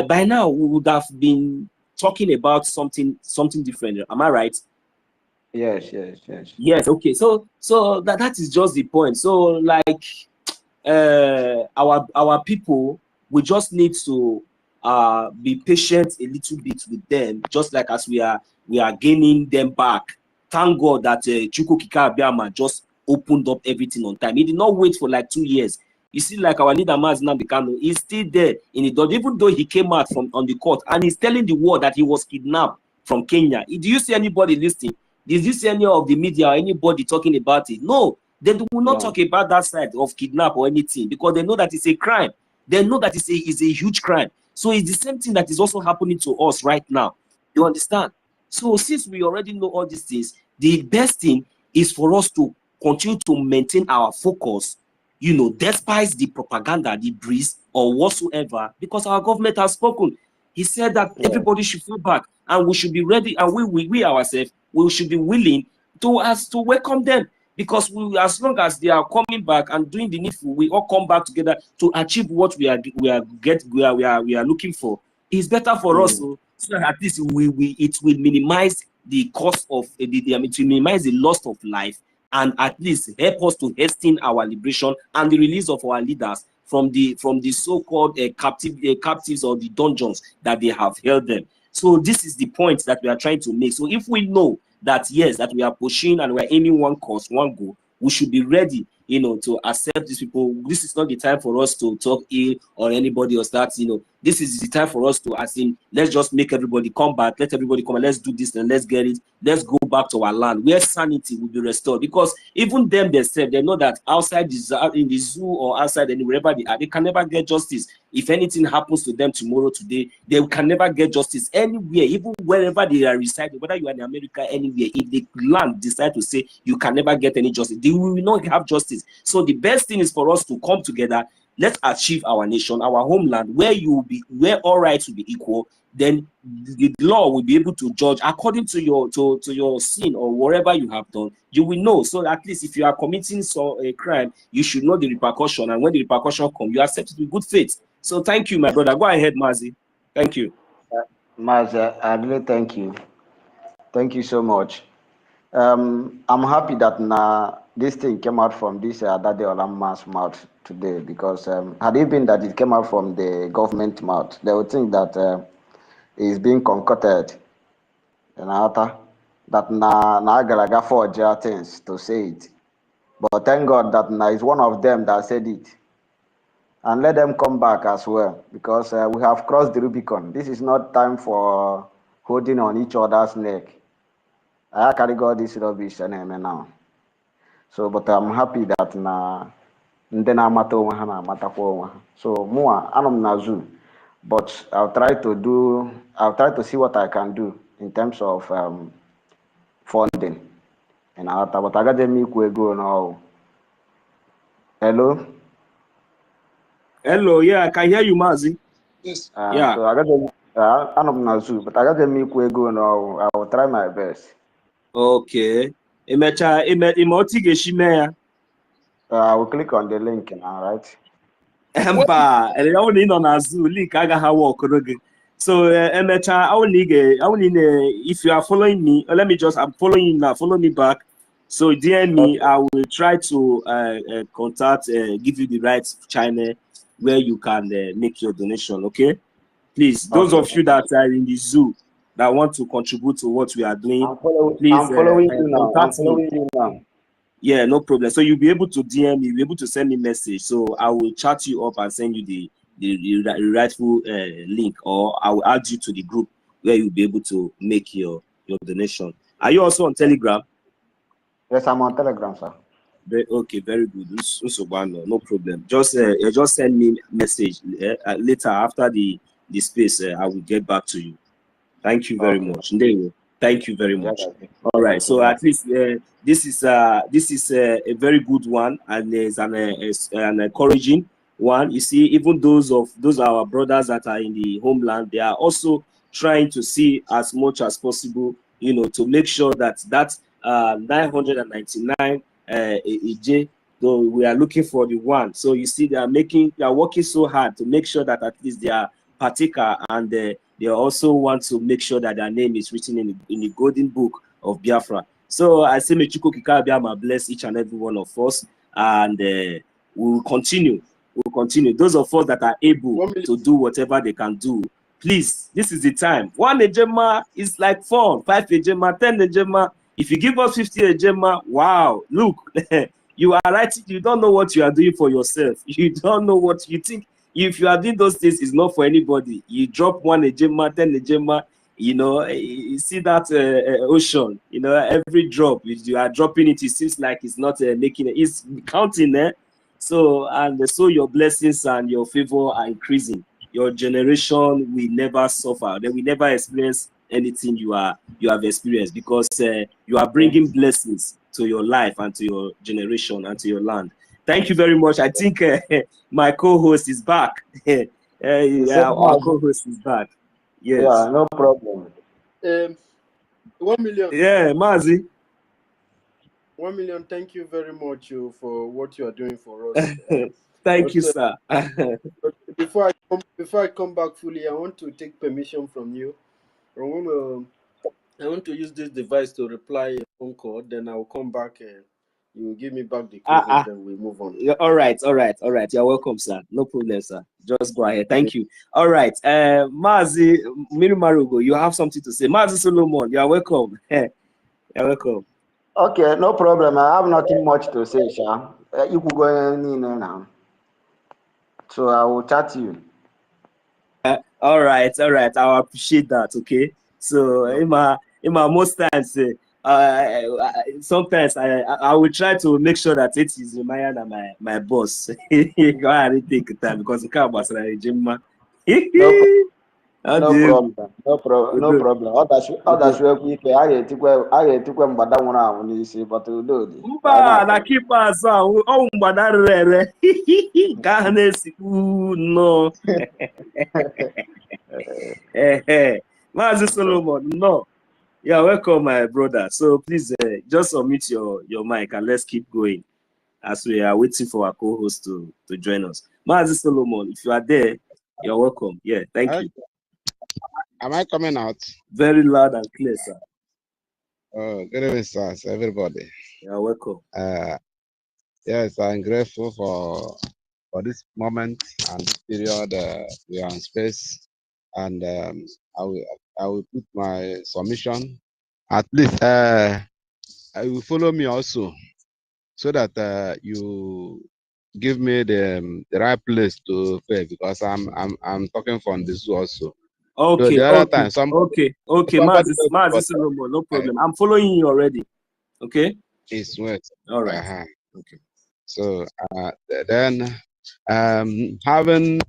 by now we would have been talking about something different. Am I right? Yes. Yes. Okay. So that is just the point. So like our people, we just need to be patient a little bit with them, just like as we are gaining them back. Thank God that Chukwu Okike Abiama just opened up everything on time. He did not wait for like 2 years. You see, like our leader Mazi Nnamdi Kanu, he's still there in the door, even though he came out on the court and he's telling the world that he was kidnapped from Kenya. Do you see anybody listening? Did you see any of the media or anybody talking about it? No, they will not talk about that side of kidnap or anything, because they know that it's a crime. They know that it's a huge crime. So it's the same thing that is also happening to us right now. You understand? So since we already know all these things, the best thing is for us to continue to maintain our focus, despite the propaganda, the breeze, or whatsoever, because our government has spoken. He said that everybody should fall back, and we should be ready, and we ourselves, we should be willing to welcome them, because as long as they are coming back and doing the needful, we all come back together to achieve what we are looking for. It's better for us, so that at least it will minimize the cost of it will minimize the loss of life, and at least help us to hasten our liberation and the release of our leaders from the so-called captives or the dungeons that they have held them. So this is the point that we are trying to make. So if we know that yes, that we are pushing and we are aiming one cause, one goal, we should be ready, to accept these people. This is not the time for us to talk ill or anybody or start, this is the time for us to, let's just make everybody come back, let everybody come and let's do this and let's get it. Let's go back to our land where sanity will be restored, because even them themselves, they know that outside in the zoo or outside wherever they are, they can never get justice. If anything happens to them tomorrow, today, they can never get justice anywhere, even wherever they are residing, whether you are in America, anywhere. If the land decide to say you can never get any justice, they will not have justice. So the best thing is for us to come together. Let's achieve our nation, our homeland, where all rights will be equal. Then the law will be able to judge according to your sin or whatever you have done. You will know. So at least if you are committing a crime, you should know the repercussion. And when the repercussion comes, you accept it with good faith. So thank you, my brother. Go ahead, Mazi. Thank you. Mazi, I really thank you. Thank you so much. I'm happy that this thing came out from this Dade Olamma's mouth today, because had it been that it came out from the government mouth, they would think that it's being concocted that na galaga forge things to say it. But thank God that it's one of them that said it. And let them come back as well, because we have crossed the Rubicon. This is not time for holding on each other's neck. I carry God this rubbish and now. So, but I'm happy that so more I'm nazu, but I'll try to see what I can do in terms of funding. And but I got them go now. Hello. Hello, yeah, I can hear you, Mazi. Yes. Yeah. So I got them. I'm nazu, but I got them go now. I will try my best. Okay. I will click on the link now, right? Link So, Emecha, I will need, if you are following me, I'm following you now, follow me back. So, DM me, I will try to contact, give you the right channel where you can make your donation, okay? Please, those of you that are in the zoo that want to contribute to what we are doing, please I'm following you now. I'm contact me. following you now. Yeah, no problem. So you'll be able to DM me, you'll be able to send me message. So I will chat you up and send you the rightful link, or I will add you to the group where you'll be able to make your donation. Are you also on Telegram? Yes, I'm on Telegram, sir. Okay, very good. No problem. Just send me message later after the space. I will get back to you. Thank you very much. Thank you very much. All right. So at least this is a very good one, and it's an encouraging one. You see, even those are our brothers that are in the homeland, they are also trying to see as much as possible, to make sure that 999 EJ, though we are looking for the one. So you see, they are working so hard to make sure that at least they are partaker, and they also want to make sure that their name is written in the golden book of Biafra. So I say, may Chukwu Okike Abiama bless each and every one of us, and we will continue. We'll continue. Those of us that are able to do whatever they can do, please, this is the time. 1 ejema is like 4, 5 ejema, 10 ejema. If you give us 50 ejema, wow, look, you are writing, you don't know what you are doing for yourself. You don't know what you think. If you are doing those things, it's not for anybody. You drop 1 ejema, 10 ejema, you see that ocean, every drop, you are dropping it, it seems like it's not making it, it's counting, So, and so your blessings and your favor are increasing. Your generation will never suffer. They will never experience anything you have experienced, because you are bringing blessings to your life and to your generation and to your land. Thank you very much. I think my co-host is back. Our co-host is back. Yes. Yeah, no problem. 1 million. Yeah, Mazi. 1 million. Thank you very much for what you are doing for us. Thank you, sir. But before I come back fully, I want to take permission from you. I want to use this device to reply a phone call. Then I will come back. You will give me back the code, then we move on. All right. You're welcome, sir. No problem, sir. Just go ahead. Thank you. All right. Mazi Mirimarugo, you have something to say. Mazi Solomon, you are welcome. You're welcome. Okay, no problem. I have nothing much to say, Sha. You could go in now. So I will chat to you. All right. I appreciate that. Okay. So, Emma, most times, sometimes I will try to make sure that it is Maya and my boss. Go ahead and take time, because you can't pass Jimma. No problem. Others work with me. I get to go mbada nwụrụ anwụ n'isi, but udo dị. Mba, na keep us on. Oh, mbada rere. Ka na-esikwu no. Mazi Solomon, no. Yeah, welcome, my brother. So please just unmute your mic and let's keep going as we are waiting for our co-host to join us. Mazi Solomon, if you are there, you're welcome. Yeah, thank you. Am I coming out? Very loud and clear, sir. Good evening, sir, everybody. You're welcome. Yes, I'm grateful for this moment and this period. We are on space, and I will put my submission. At least I will follow me also, so that you give me the right place to pay, because I'm talking from the zoo also. Okay, so the other time, okay, Mazi Solomon, no problem. I'm following you already. Okay. It's wet. All right. Okay. So then having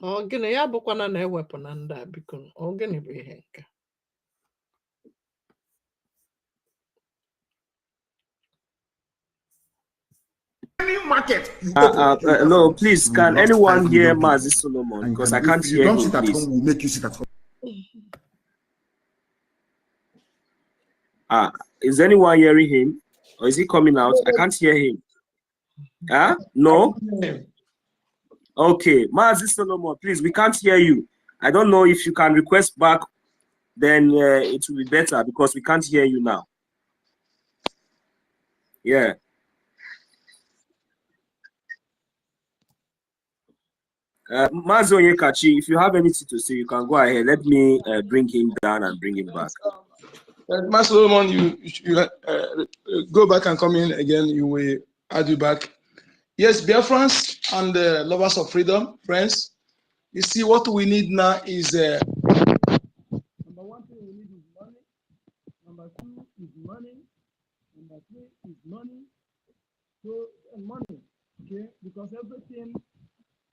Gịnị ya bụkwana na ewepụ na ndị a biko gịnị bụ ihe nke market no, please, can anyone hear Mazi Solomon? Because I can't hear him, please. We'll make you sit at home. Is anyone hearing him? Or is he coming out? I can't hear him. No? Okay, Mazi Solomon, please, we can't hear you. I don't know if you can request back, then it will be better because we can't hear you now. Yeah. Mazi Onyekachi, if you have anything to say, you can go ahead. Let me bring him down and bring him back. Master Solomon, you go back and come in again. You will add you back. Yes, Biafrans and lovers of freedom, friends. You see, what we need now is number one thing we need is money. Number two is money. Number three is money. So money, okay, because everything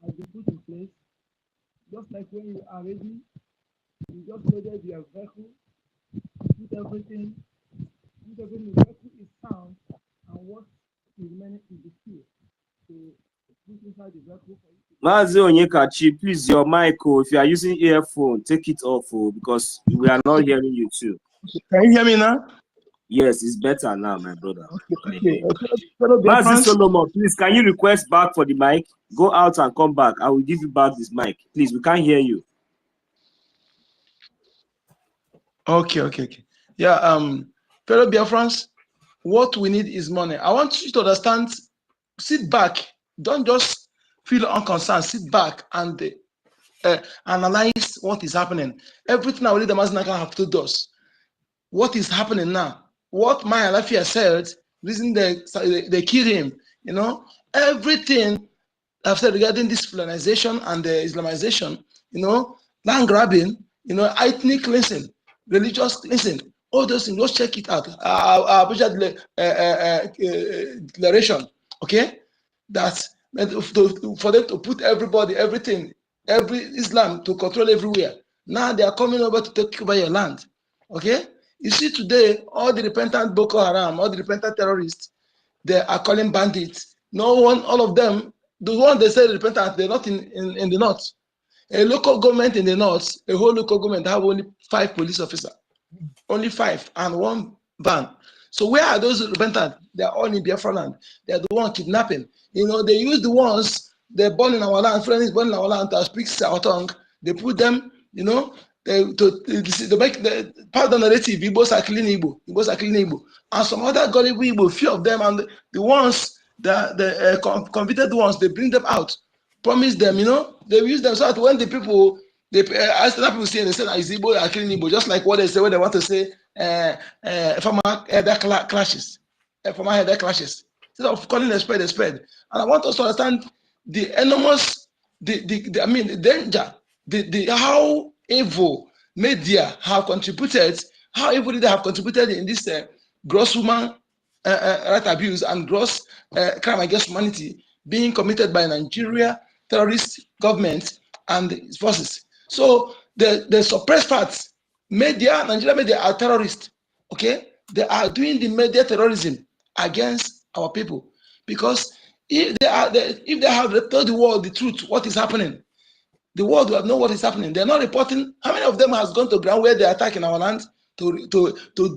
has been put in place. Just like when you are ready, you just loaded your vehicle. Put everything in the vehicle is sound, and what is remaining is the fuel. So put inside the vehicle for you. Mazi Onyekachi, please, your mic, if you are using earphone, take it off, because we are not hearing you too. Can you hear me now? Yes, it's better now, my brother. Okay. Mazi Solomon, please, can you request back for the mic? Go out and come back. I will give you back this mic. Please, we can't hear you. Okay. Yeah, fellow Biafrans, what we need is money. I want you to understand, sit back, don't just feel unconcerned, sit back and analyze what is happening. Everything I will lead the Mazinaka have told us. What is happening now? What Maya Lafia said, reason they killed him, you know, everything I've said regarding this Fulanization and the Islamization, you know, land grabbing, you know, ethnic cleansing, religious cleansing, all those things, just check it out. Our declaration, okay? That's for them to put everybody, everything, every Islam to control everywhere. Now they are coming over to take over your land, okay? You see today, all the repentant Boko Haram, all the repentant terrorists, they are calling bandits. No one, all of them, the one they say repentant, they're not in the north. A local government in the north, a whole local government have only 5 police officers. Only 5 and 1 van. So where are those repentant? They are all in Biafra land. They are the one kidnapping. You know, they use the ones they're born in our land, friends born in our land to speak our tongue. They put them, you know, they make the part of the narrative. Igbos are clean Igbo. Igbos are clean Igbo. And some other gullible Igbo, few of them, and the ones that the convicted ones, they bring them out, promise them, you know, they use them so that when the people, as the people say, they say that Igbo are clean Igbo, just like what they say when they want to say former header clashes, former header clashes. Instead of calling a spade, and I want us to understand the enormous, the danger, how evil media have contributed, how evil they have contributed in this gross human right abuse and gross crime against humanity being committed by Nigeria terrorist government and its forces. So the suppressed parts, media, Nigeria media are terrorists. Okay, they are doing the media terrorism against our people because if they have told the world the truth, what is happening, the world will know what is happening. They're not reporting. How many of them has gone to ground where they're attacking our land to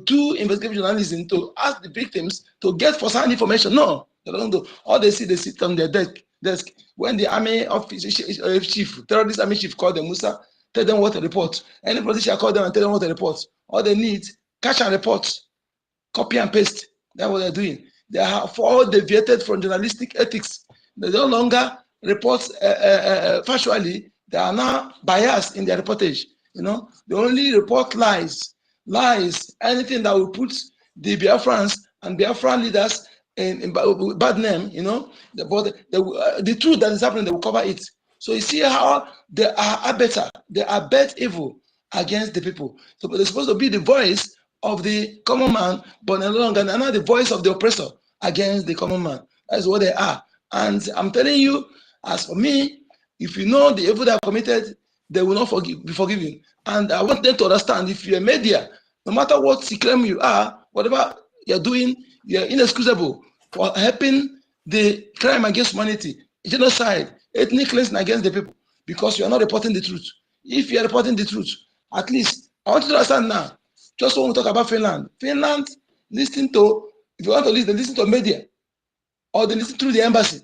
do investigative journalism, to ask the victims to get first-hand information? No, they don't do. All they see, they sit on their desk. When the army chief, terrorist army chief call them Musa, tell them what to report. Any politician call them and tell them what to report. All they need, catch and report, copy and paste. That's what they're doing. They are all deviated from journalistic ethics. They no longer report factually. They are now biased in their reportage. You know, they only report lies, anything that will put the Biafrans and Biafran leaders in bad name. You know, but the truth that is happening, they will cover it. So you see how they are better. They are bet evil against the people. So they're supposed to be the voice of the common man, but no longer, they're not the voice of the oppressor against the common man. That's what they are. And I'm telling you, as for me, If you know the evil they have committed, they will not be forgiven. And I want them to understand, if you're a media, no matter what you claim you are, whatever you're doing, you're inexcusable for helping the crime against humanity, genocide, ethnic cleansing against the people, because you are not reporting the truth. If you are reporting the truth, at least, I want you to understand now, just when we talk about Finland, listen to, if you want to listen to media, or they listen through the embassy.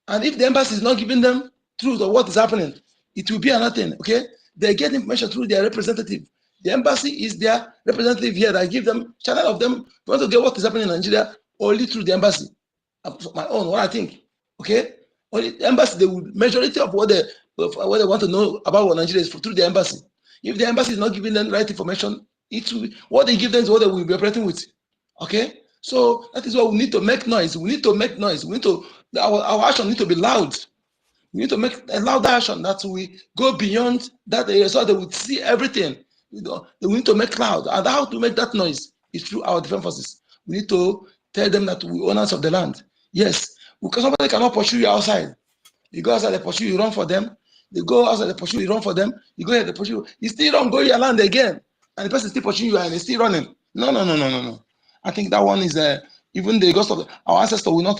And if the embassy is not giving them truth of what is happening, it will be another thing, okay? They get information through their representative. The embassy is their representative here that give them, channel of them, they want to get what is happening in Nigeria only through the embassy. My own, what I think, okay? Only the embassy, the majority of what they want to know about what Nigeria is through the embassy. If the embassy is not giving them the right information, it will, what they give them is what they will be operating with, okay? So that is why we need to make noise. We need to make noise. We need to, our action need to be loud. We need to make a loud action that we go beyond that area so that we see everything. You know, we need to make loud. And how to make that noise is through our defense forces. We need to tell them that we owners of the land. Yes, because somebody cannot pursue you outside. You go outside, they pursue you, run for them. You go outside, they pursue you, run for them. You go here, they pursue you. You still don't go your land again. And the person still pursuing you and he's still running. No. I think that one is even the ghost of our ancestors will not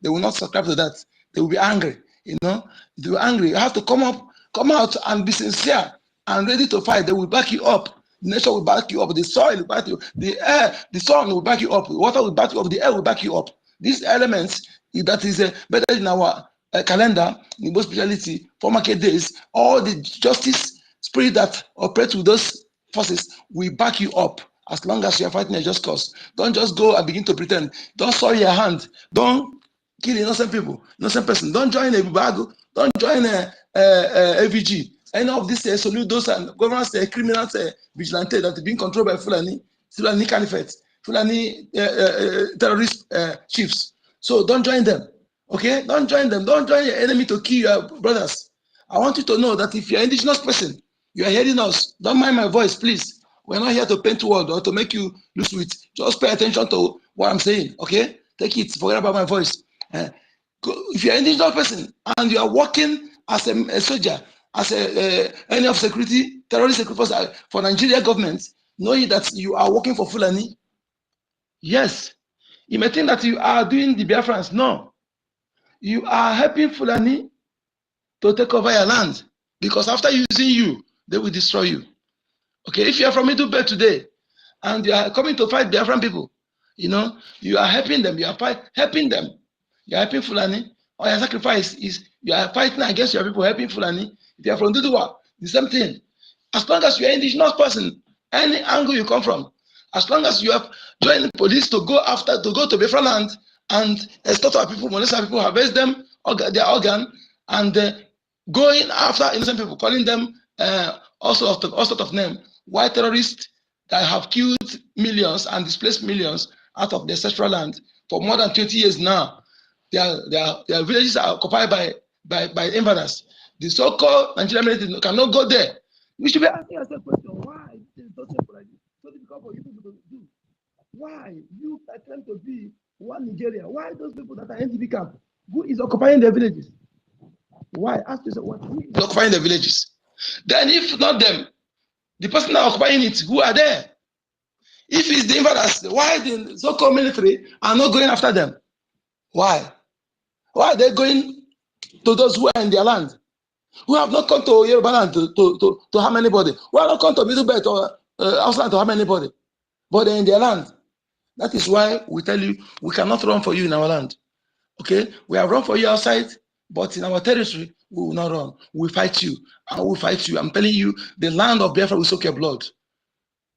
they will not subscribe to that. They will be angry, you know. They will be angry. You have to come out and be sincere and ready to fight. They will back you up. The nation will back you up. The soil will back you. The air, the sun will back you up. The water will back you up. The air will back you up. These elements that is better in our calendar, in most speciality, for market days, all the justice spirit that operates with those forces will back you up. As long as you are fighting a just cause, don't just go and begin to pretend. Don't soil your hand. Don't kill innocent people, innocent person. Don't join a Bibago. Don't join a AVG. Any of these salute those and governments, criminals, vigilante that are being controlled by Fulani Caliphate, Fulani terrorist chiefs. So don't join them. Okay? Don't join them. Don't join your enemy to kill your brothers. I want you to know that if you're an indigenous person, you are hearing us. Don't mind my voice, please. We're not here to paint world or to make you lose it. Just pay attention to what I'm saying, okay? Take it, forget about my voice. If you're an indigenous person and you are working as a soldier, as any of security, terrorist security force for Nigeria government, knowing that you are working for Fulani, yes. You may think that you are doing the Biafrans. No. You are helping Fulani to take over your land because after using you, they will destroy you. Okay, if you are from Middlebelt today and you are coming to fight Biafran people, you know, you are helping them, you are helping them. You are helping Fulani, or your sacrifice is you are fighting against your people, helping Fulani. If you are from Duduwa, the same thing. As long as you are an indigenous person, any angle you come from, as long as you have joined the police to go to Biafran land and extort our people, molest our people, harvest them, their organ, and going after innocent people, calling them all sorts of names. White terrorists that have killed millions and displaced millions out of their ancestral land for more than 20 years now. Their villages are occupied by invaders. The so-called Nigerian military cannot go there. We should be asking ourselves a question: why is it so simple like this? So difficult for you people to do. Why you attempt to be one Nigeria? Why those people that are NDP camp? Who is occupying their villages? Why? Ask yourself, who is occupying the villages? Then, if not them, the person that occupying it, who are there? If it's the invaders, why the so-called military are not going after them? Why? Why are they going to those who are in their land? Who have not come to Yoruba land to harm anybody? Who have not come to Middle Belt or outside to harm anybody? But they're in their land. That is why we tell you, we cannot run for you in our land. Okay? We have run for you outside, but in our territory, we will not run. We fight you. And we will fight you. I'm telling you, the land of Biafra will soak your blood.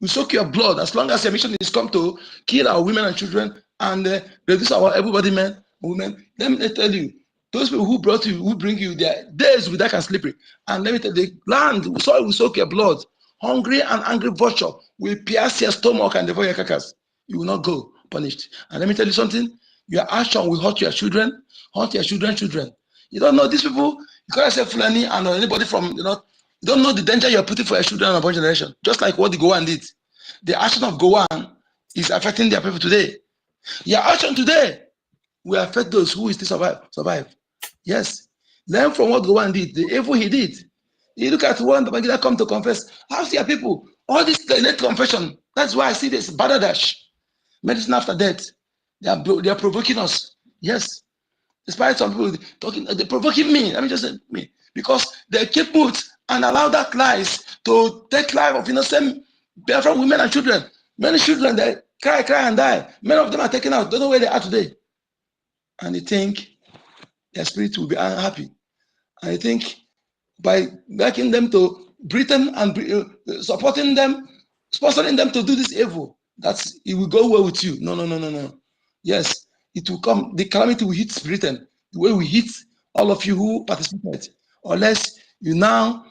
We soak your blood as long as your mission is come to kill our women and children and reduce our everybody men, women. Let me tell you, those people who brought you, who bring you their days with dark and slippery. And let me tell you, the land, soil will soak your blood. Hungry and angry vulture will pierce your stomach and devour your carcass. You will not go punished. And let me tell you something, your action will hurt your children, hurt your children. You don't know these people, you can't say Fulani and anybody from the north. You don't know the danger you're putting for your children and our generation. Just like what the Gowan did. The action of Gowan is affecting their people today. Your action today will affect those who will still survive. Yes. Learn from what Gowon did, the evil he did. You look at one that come to confess. How's your people? All this late confession. That's why I see this Badadash. Medicine after death. They are provoking us. Yes. Despite some people talking, they're provoking me. Let me just say me. Because they keep put and allow that lies to take life of innocent Biafran women and children. Many children, they cry and die. Many of them are taken out. Don't know where they are today. And they think their spirit will be unhappy. And I think by backing them to Britain and supporting them, sponsoring them to do this evil, that's it will go well with you. No. Yes, it will come. The calamity will hit Britain the way we hit all of you who participate, unless you now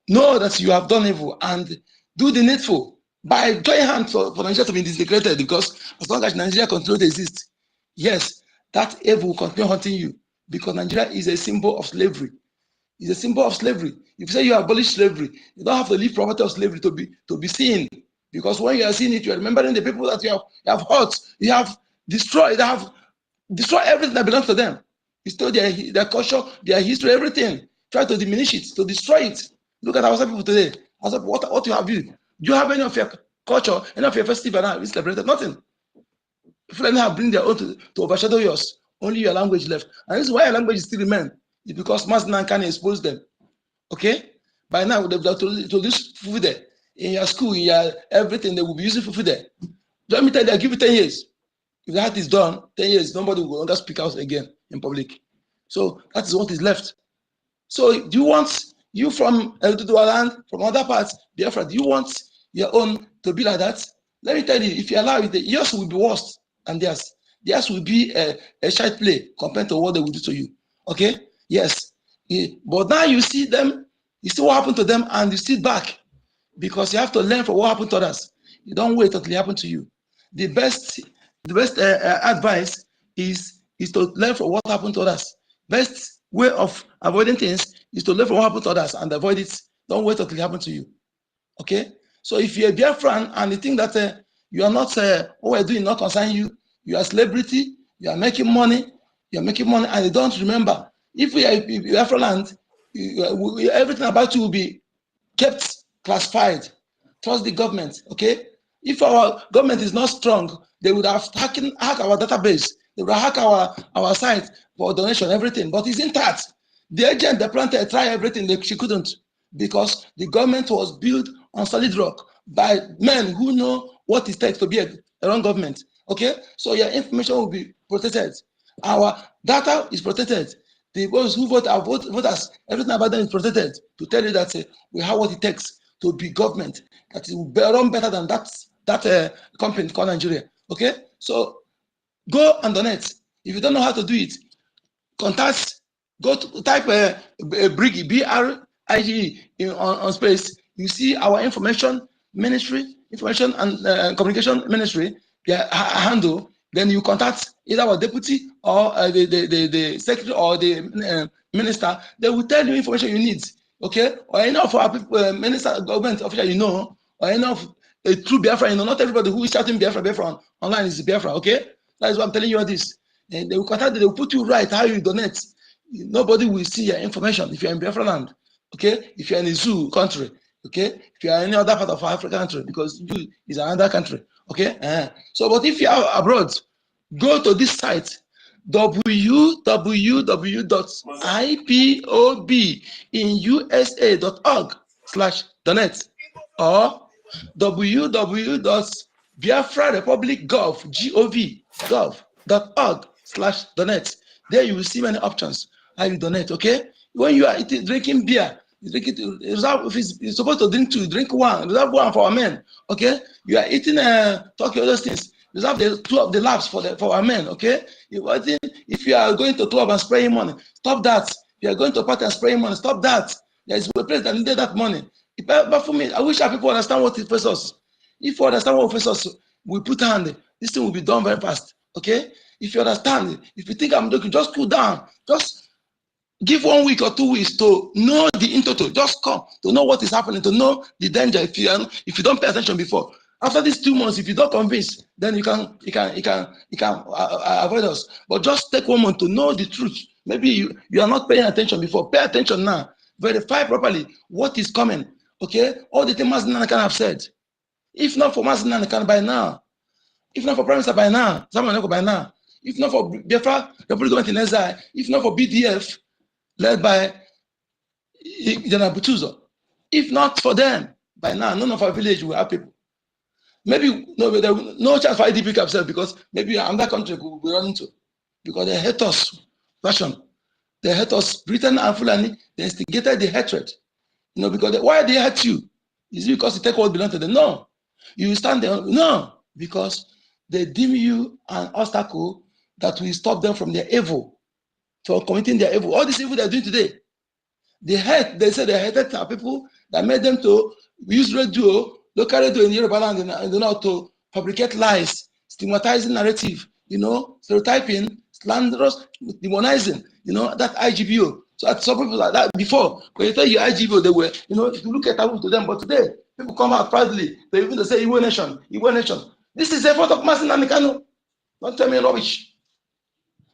know that you have done evil and do the needful by joining hands for Nigeria to be disintegrated. Because as long as Nigeria continues to exist, yes, that evil will continue haunting you, because Nigeria is a symbol of slavery. It's a symbol of slavery. If you say you abolish slavery, you don't have to leave property of slavery to be seen. Because when you are seeing it, you are remembering the people that you have hurt, you have destroyed, everything that belongs to them. You stole their culture, their history, everything. Try to diminish it, to destroy it. Look at our people today. What you have you? Do you have any of your culture, any of your festival now is celebrated? Nothing. If you have bring their own to overshadow yours, only your language left. And this is why your language still remain. It's because mass can expose them. Okay? By now, they've got to use fufu there. In your school, in your everything, they will be using fufu there. Let me tell you, I'll give you 10 years. If that is done, 10 years, nobody will ever speak out again in public. So that is what is left. So do you want, you from Eldudua land, from other parts, Biafra, do you want your own to be like that? Let me tell you, if you allow it, yours will be worse than theirs. Theirs will be a child play compared to what they will do to you. Okay? Yes. But now you see them, you see what happened to them, and you sit back because you have to learn from what happened to others. You don't wait until it happens to you. The best advice is to learn from what happened to others. Best way of avoiding things is to learn from what happened to others and avoid it. Don't wait until it happens to you. Okay? So if you're a Biafran and you think that you are not, what we're doing not concern you, you are a celebrity, you are making money, and you don't remember. If we are in Biafra land, everything about you will be kept classified. Trust the government, okay? If our government is not strong, they would have hacked our database. They would have hacked our site for donation, everything. But it's intact. The agent, the planter, tried everything. She couldn't, because the government was built on solid rock by men who know what it takes to be a wrong government. Okay? So your information will be protected. Our data is protected. The ones who vote, our voters, everything about them is protected to tell you that we have what it takes to be government that will run better than that company called Nigeria. Okay? So go on the net. If you don't know how to do it, contact, type BRGIE, BRGIE on space. You see our information and communication ministry, their handle. Then you contact either our deputy or the secretary or the minister. They will tell you information you need. Okay, or any of our people, minister, government official, you know, or any of a true Biafra, you know, not everybody who is shouting Biafra online is Biafra. Okay, that is why I'm telling you all this. And they will contact you, they will put you right how you donate. Nobody will see your information if you're in Biafra land. Okay, if you're in a zoo country. Okay, if you are in any other part of Africa country, because you is another country. Okay, so but if you are abroad, go to this site www.ipobinUSA.org/donate or www.biafrarepublic.gov.org/donate. There you will see many options how you donate. Okay, when you are drinking beer, you drink it. Reserve, if you're supposed to drink 2, drink 1. Reserve 1 for our men. Okay, you are eating talking all those things. Reserve the 2 of the laps for our men. Okay, if you are going to club and spraying money, stop that. If you are going to party and spraying money, stop that. There is a place that needed that money. But for me, I wish our people understand what it faces us. If you understand what faces us, we put hand. This thing will be done very fast. Okay, if you understand, if you think I'm joking, just cool down. Just give 1 week or 2 weeks to know the into. Just come to know what is happening, to know the danger. If you don't pay attention before, after these 2 months, if you don't convince, then you can avoid us. But just take 1 month to know the truth, Maybe you are not paying attention before. Pay attention now. Verify properly what is coming. Okay? All the things Mazi Nnamdi Kanu have said. If not for Mazi Nnamdi Kanu by now, if not for Prime Minister by now, Samuel by now, if not for Biafra, the government in exile, if not for BDF, led by General Butuzo, if not for them, by now, none of our village will have people. Maybe no chance for IDP themselves because maybe another country will be running to, because they hate us. Fashion, they hate us. Britain and Fulani, they instigated the hatred. Because why they hate you? Is it because you take what belongs to them? No, you stand there. No, because they deem you an obstacle that will stop them from their evil, from committing their evil. All this evil they're doing today, they say they hated our people that made them to use radio, local radio in Yoruba land and to fabricate lies, stigmatizing narrative, stereotyping, slanderous, demonizing, that IGBO. So some people like that before, when you tell you IGBO, they were, if you look at that to them, but today, people come out proudly, they even say Igbo nation, Igbo nation. This is the effort of Mazi Nnamdi Kanu. Don't tell me rubbish.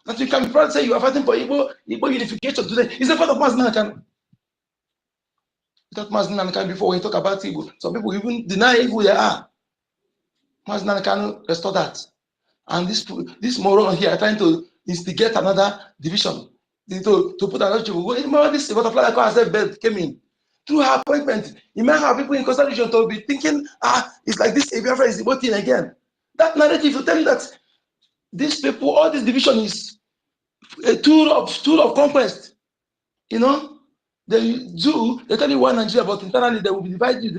That you can be proud to say you are fighting for Igbo unification today. It's the effort of Mazi Nnamdi Kanu. Without Mazi Nnamdi Kanu, before we talk about Igbo, some people even deny who they are. Mazi Nnamdi Kanu restore that. And this moron here are trying to instigate another division. To put another people. This butterfly bed came in. Through her appointment, you may have people in Costa Rica to be thinking, it's like this, Biafra is the thing again. That narrative will tell you that these people, all this division is a tool of conquest. They tell you one Nigeria, but internally they will divide you.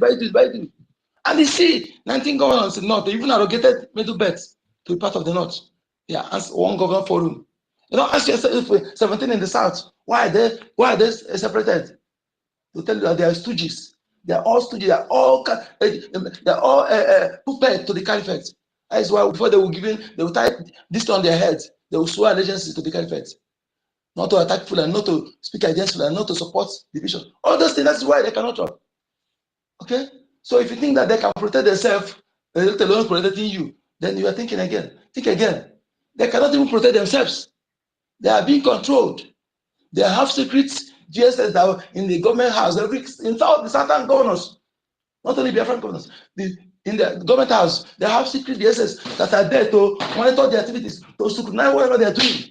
And you see, 19 governors in the north, they even allocated middle belts to be part of the north. Yeah, as one governor forum. Ask yourself 17 in the south, why are they separated? To tell you that they are stooges. They are all stooges. They are all puppet to the caliphate. That is why before they will tie this on their heads. They will swear allegiance to the caliphate. Not to attack Fulani, not to speak against Fulani, not to support division. All those things, that's why they cannot talk. Okay? So if you think that they can protect themselves, let alone protecting you, then you are thinking again. Think again. They cannot even protect themselves. They are being controlled. They have secrets GSS that are in the government house. In the southern governors, not only Biafran governors, in the government house, they have secret GSS that are there to monitor their activities, to scrutinize whatever they are doing.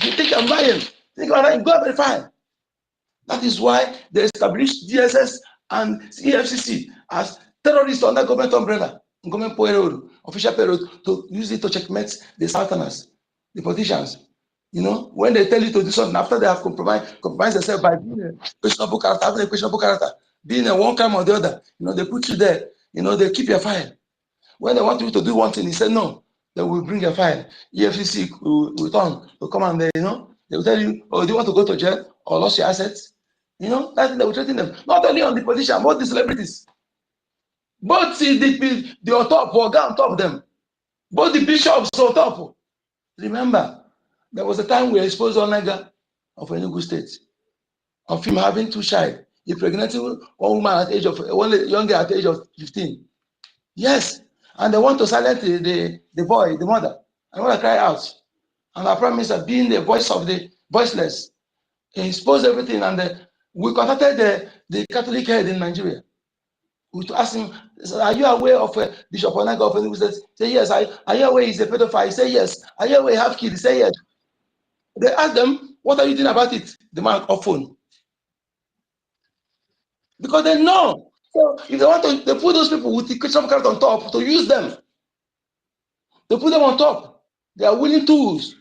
You think I'm lying? Think I'm lying? Go and verify. That is why they established GSS and EFCC as terrorists under government umbrella, government payroll, official payroll, to use it to checkmate the southerners, the politicians. When they tell you to do something after they have compromised themselves by being a questionable character, having a questionable character, being a one crime or the other, they put you there, they keep your file. When they want you to do one thing, you say no, they will bring your file. EFCC will come and they will tell you, oh, do you want to go to jail or lost your assets? That's they will threaten them. Not only on the position, both the celebrities. Both the on top or on top of them. Both the bishops on top. Remember, there was a time we exposed Onaga of Enugu State of him having two child. He impregnated one woman at the age of one young girl at the age of 15. Yes, and they want to silence the boy, the mother. I want to cry out. And our Prime Minister, being the voice of the voiceless, he exposed everything. And we contacted the Catholic head in Nigeria. We asked him, are you aware of Bishop Onaga of Enugu State? Say yes. Are you aware he's a pedophile? Say yes. Are you aware he have kids? Say yes. They asked them, what are you doing about it? The man off phone. Because they know. So if they want to, they put those people with the Christian card on top to use them. They put them on top. They are willing tools.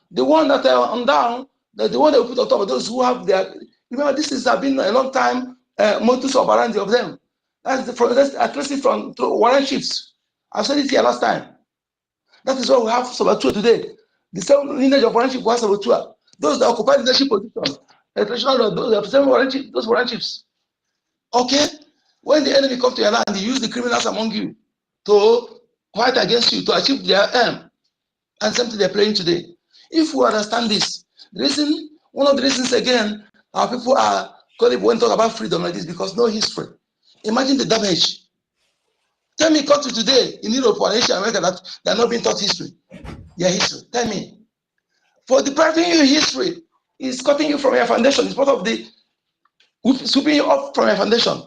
The one that are on down, the one they put on top of those who have their, remember this has been a long time modus operandi of them. That's at least from warrant chiefs. I've said it here last time. That is why we have Sabatua today. The same lineage of warrant chief was Sabatua. Those that occupy leadership positions, those warrant chiefs. Okay? When the enemy comes to your land, they use the criminals among you to fight against you, to achieve their aim. And something they're playing today. If we understand this, one of the reasons again, our people are calling when talk about freedom like this, because no history. Imagine the damage. Tell me country today in Europe or Asia, America that they are not being taught history. Their history. Tell me. For depriving you history, It's cutting you from your foundation. It's part of the sweeping you up from your foundation.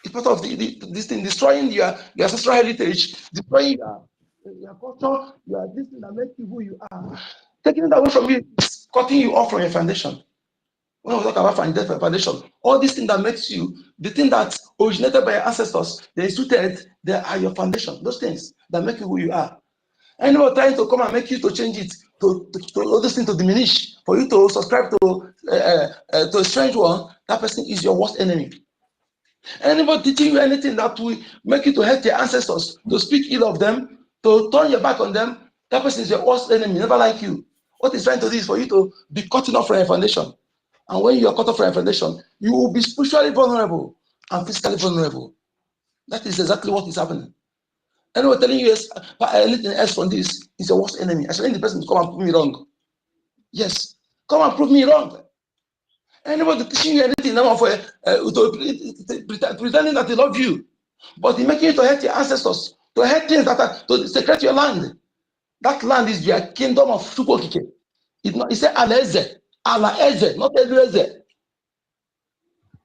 It's part of this thing, destroying your ancestral heritage, destroying your culture, this thing that makes you who you are. Taking it away from you, it's cutting you off from your foundation. When we talk about foundation, all these things that makes you, the thing that originated by your ancestors, they instituted, they are your foundation. Those things that make you who you are. Anyone trying to come and make you to change it, to all these things to diminish, for you to subscribe to a strange one, that person is your worst enemy. Anybody teaching you anything that will make you to hate your ancestors, to speak ill of them, to turn your back on them, that person is your worst enemy, never like you. What he's trying to do is for you to be cutting off from your foundation. And when you are cut off from your foundation, you will be spiritually vulnerable and physically vulnerable. That is exactly what is happening. Anyone telling you anything else from this is your worst enemy. I should need the person to come and prove me wrong. Yes, come and prove me wrong. Anybody teaching you anything now for pretending that they love you, but they making you to hate your ancestors, to hate things that are to secrete your land. That land is your kingdom of Chukwokike. It's said Alaeze, Alaeze, not Eleze.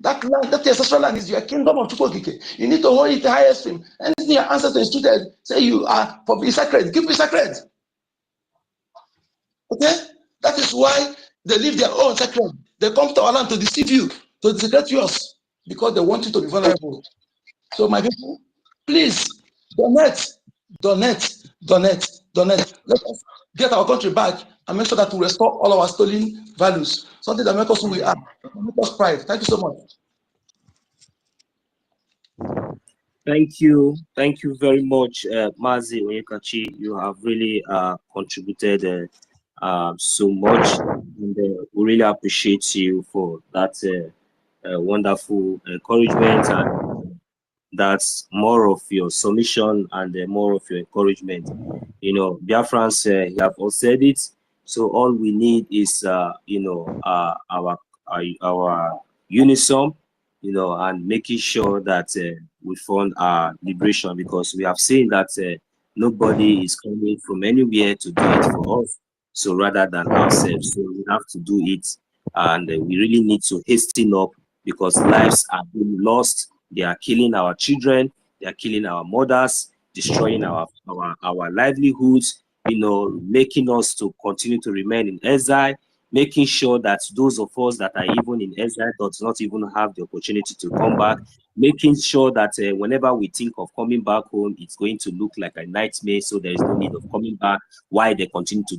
That land, that ancestral land is your kingdom of Chukwokike. You need to hold it the highest stream. Anything your ancestors instituted, say you are for be sacred, keep it sacred. Okay? That is why they leave their own sacred. They come to our land to deceive you, to desecrate yours, because they want you to be vulnerable. So my people, please donate, donate, donate, donate. Let us get our country back and make sure that we restore all our stolen values. Something that makes us who we are, make us pride. Thank you so much. Thank you very much, Mazi Onyekachi. You have really contributed so much, and we really appreciate you for that wonderful encouragement, and that's more of your submission and more of your encouragement. You know, Biafrans, you have all said it. So all we need is, our unison, and making sure that we fund our liberation, because we have seen that nobody is coming from anywhere to do it for us. So rather than ourselves, so we have to do it, and we really need to hasten up, because lives are being lost. They are killing our children. They are killing our mothers, destroying our livelihoods, making us to continue to remain in exile, making sure that those of us that are even in exile does not even have the opportunity to come back, making sure that whenever we think of coming back home, it's going to look like a nightmare, so there is no need of coming back, while they continue to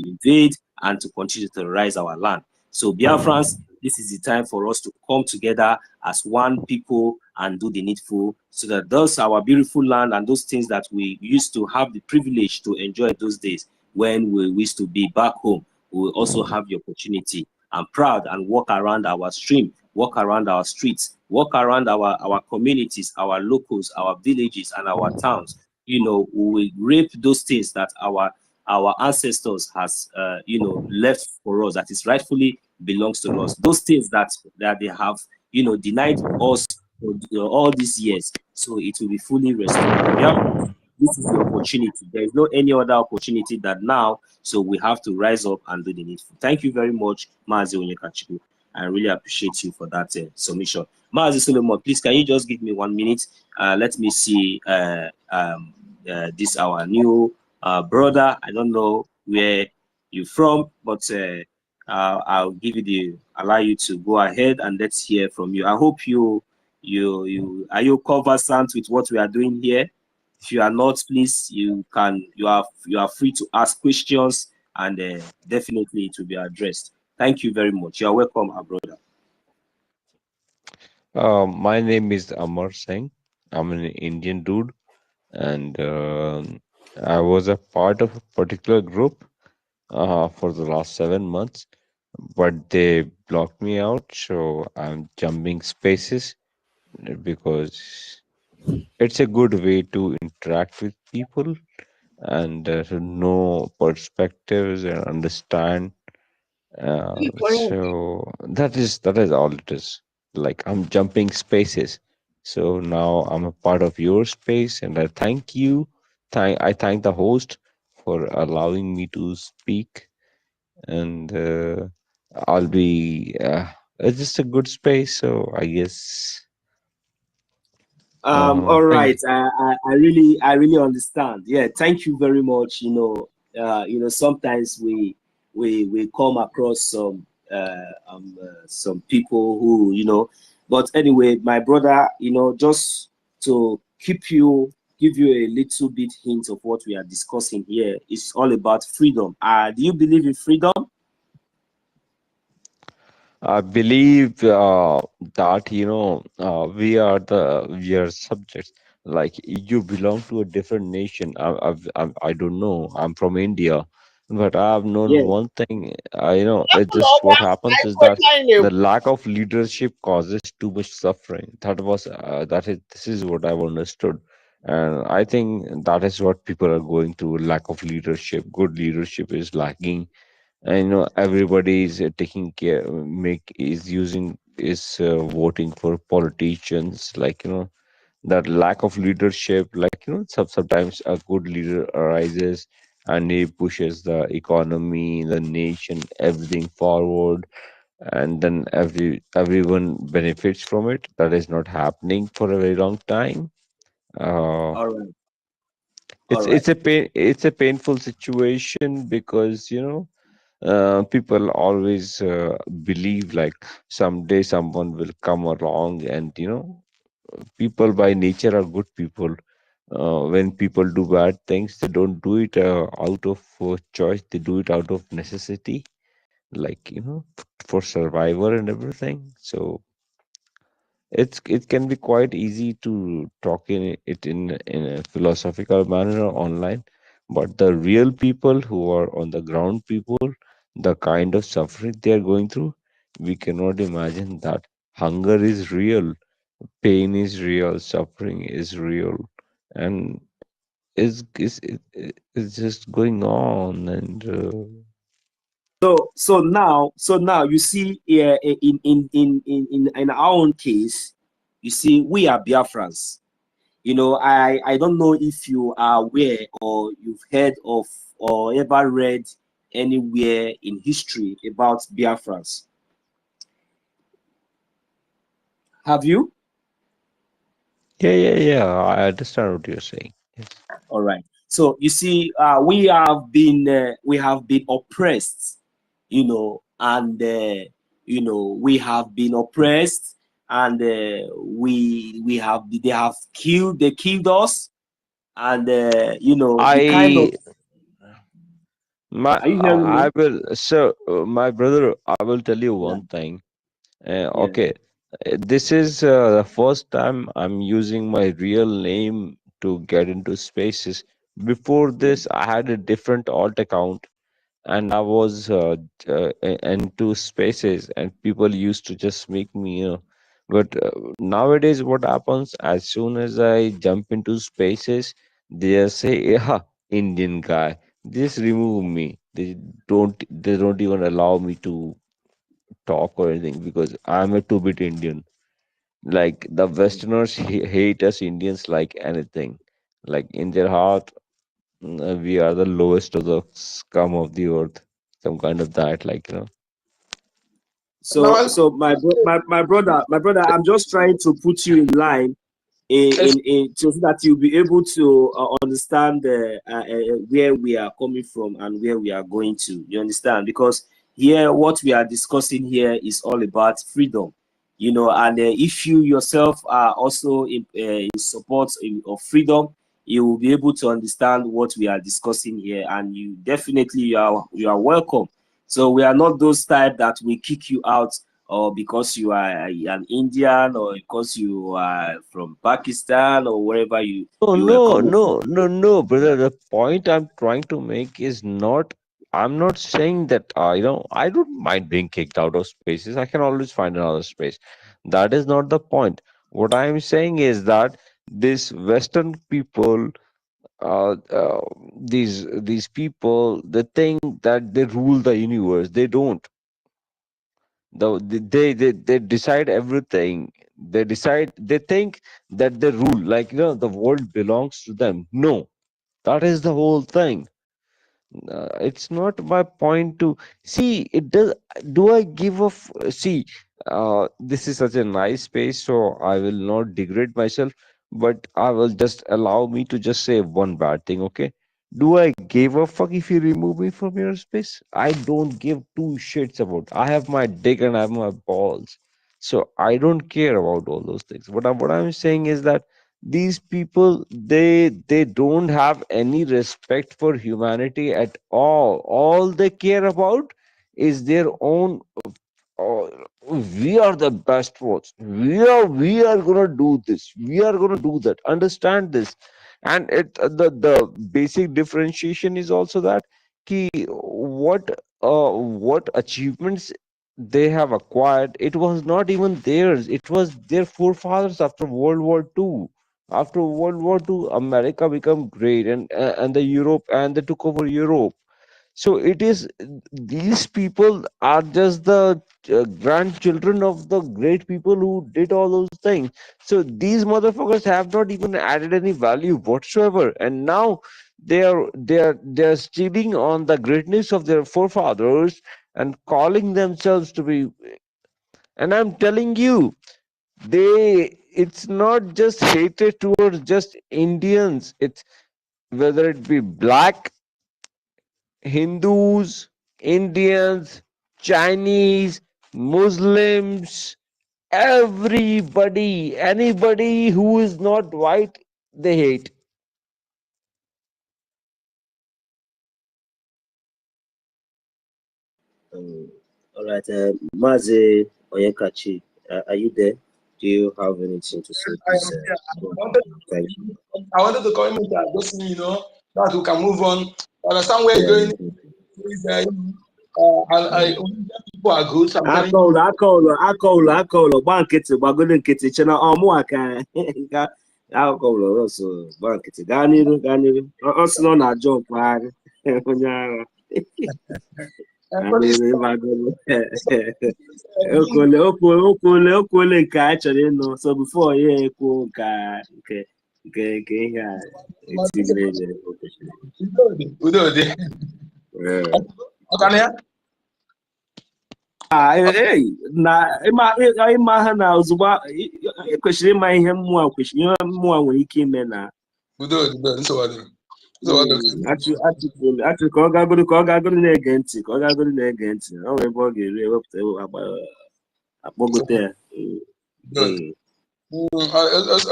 invade and to continue to terrorize our land. So Biafrans, this is the time for us to come together as one people and do the needful, so that those our beautiful land and those things that we used to have the privilege to enjoy those days when we wish to be back home, we will also have the opportunity and proud and walk around our stream, walk around our streets, walk around our communities, our locals, our villages, and our towns. We will reap those things that our ancestors has left for us, that is rightfully belongs to us. Those things that they have denied us for all these years, so it will be fully restored. Yeah, this is the opportunity. There is no any other opportunity that now, so we have to rise up and do the needful. Thank you very much, Mazi Onyekachi. I really appreciate you for that submission. Mazi Solomon, please, can you just give me 1 minute? Let me see this our new brother. I don't know where you're from, but I'll allow you to go ahead and let's hear from you. I hope you are you conversant with what we are doing here. If you are not, please, you are free to ask questions, and definitely it will be addressed. Thank you very much. You are welcome, our brother. My name is Amar Singh. I'm an Indian dude, and I was a part of a particular group for the last 7 months, but they blocked me out, so I'm jumping spaces because it's a good way to interact with people and to know perspectives and understand. So that is all it is. Like, I'm jumping spaces. So now I'm a part of your space, and I thank you. I thank the host for allowing me to speak. and I'll be it's just a good space. So I guess All thank right. you. I really understand. Yeah, thank you very much. Sometimes we come across some people who, but anyway, my brother, just to give you a little bit hint of what we are discussing here, it's all about freedom. Do you believe in freedom? I believe that we are subjects. Like you belong to a different nation. I don't know. I'm from India, but I've known Yeah. one thing. It just what happens is that the lack of leadership causes too much suffering. This is what I've understood, and I think that is what people are going through. Lack of leadership. Good leadership is lacking. I know everybody is taking care, make is using is voting for politicians. Like that lack of leadership. Like sometimes a good leader arises and he pushes the economy, the nation, everything forward, and then everyone benefits from it. That is not happening for a very long time. Uh, All right. All it's right. it's a painful situation because people always believe like someday someone will come along, and people by nature are good people. When people do bad things, they don't do it out of choice, they do it out of necessity, like for survivor and everything. So it can be quite easy to talk in a philosophical manner online, but the real people who are on the ground people, the kind of suffering they are going through, we cannot imagine that. Hunger is real, pain is real, suffering is real, and it's just going on. And So now you see, in our own case, you see, we are Biafrans. I don't know if you are aware or you've heard of or ever read anywhere in history about Biafrans. Have you? yeah, I understand what you're saying. Yes. All right. So you see, we have been oppressed, and we have been oppressed, and we have they killed us, and the kind of I My, are you hearing me? I will, so my brother, I will tell you Yeah, one thing. yeah. Okay, this is the first time I'm using my real name to get into spaces. Before Yeah. this, I had a different alt account, and I was into spaces, and people used to just make me, but nowadays, what happens as soon as I jump into spaces, they just say, "Yeah, Indian guy." Just remove me. They don't even allow me to talk or anything because I'm a two-bit Indian. Like the Westerners hate us Indians like anything. Like in their heart, we are the lowest of the scum of the earth. Some kind of that, Now, So my brother, I'm just trying to put you in line so that you'll be able to understand where we are coming from and where we are going to. You understand? Because here, what we are discussing here is all about freedom. And if you yourself are also in support of freedom, you will be able to understand what we are discussing here, and you are welcome. So we are not those type that will kick you out, or because you are an Indian, or because you are from Pakistan, or wherever no, you were no, coming no, from. no, no, brother. The point I'm trying to make is not. I'm not saying that I don't mind being kicked out of spaces. I can always find another space. That is not the point. What I'm saying is that this Western people, uh, uh, these people, they think that they rule the universe. They don't. They decide everything. They think that they rule, like the world belongs to them. No, that is the whole thing. It's not my point to see it does. Do I give a see? This is such a nice space, so I will not degrade myself, but I will just allow me to just say one bad thing. Okay, do I give a fuck if you remove me from your space? I don't give two shits about. I have my dick and I have my balls, so I don't care about all those things. What I'm saying is that these people, they don't have any respect for humanity at all they care about is their own. Oh, we are the best ones. We are gonna do this. We are gonna do that. Understand this, and the basic differentiation is also that key what achievements they have acquired. It was not even theirs. It was their forefathers after World War II. After World War II, America became great, and the Europe and they took over Europe. So it is these people are just the grandchildren of the great people who did all those things. So these motherfuckers have not even added any value whatsoever, and now they are stealing on the greatness of their forefathers and calling themselves to be. And I'm telling you, it's not just hatred towards just Indians. It's whether it be black, Hindus, Indians, Chinese, Muslims, everybody, anybody who is not white, they hate. All right, Mazi Oyekachi, are you there? Do you have anything to say? I Please, am here. thank you. I wanted to comment that just that we can move on. I understand where you're going. People are good. So I'm telling you. akọlụ gba nkịtị gbagoro nkịtị chena ọmụa ka akọlụ ọsọ gba nkịtị gaa n'iru ọ sị nọ na ajọ mpaghara onye agha okwole nke a chọrọ ịnụ so before ya ekwu nke ihe a etinyere na ịma ha na ozugbo ekwesịrị ịma ihe mmụọ nwere ike ime na achụ ka ọ gagoro na-ege ntị ọ nwere ebe ọ ga-eri ewepụta akpọgote ya.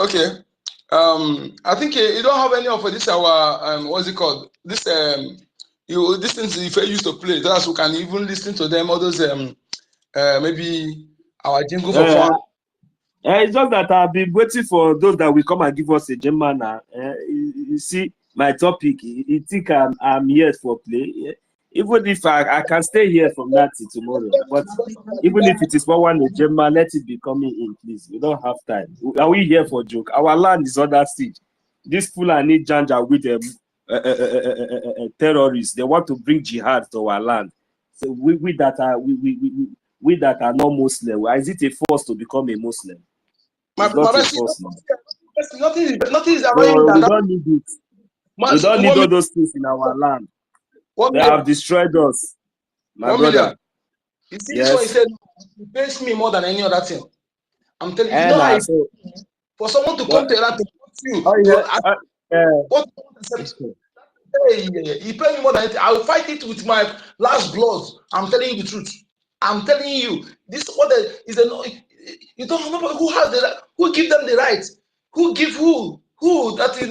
Okay. I think you don't have any of this our what's it called? This these things if I used to play, that's we can even listen to them. All those maybe our jingle for fun. It's just that I've been waiting for those that will come and give us a German. You see, my topic. You think I'm here for play? Even if I can stay here from that till tomorrow, but even if it is for one agenda, let it be coming in, please. We don't have time. Are we here for joke? Our land is under siege. This Fulani Janja with terrorists, they want to bring jihad to our land. So we that are not Muslim, is it a force to become a Muslim? It's not a force now. Nothing is no, we don't need it. We don't need all those things in our land. They have destroyed us, my brother. You see, yes. This one he said, it pays me more than any other thing. I'm telling you, you know how for someone to come to Iran to you, what he paid me more than anything. I will fight it with my last blood. I'm telling you the truth. I'm telling you, this order is you don't know who has who give them the right, who give who that is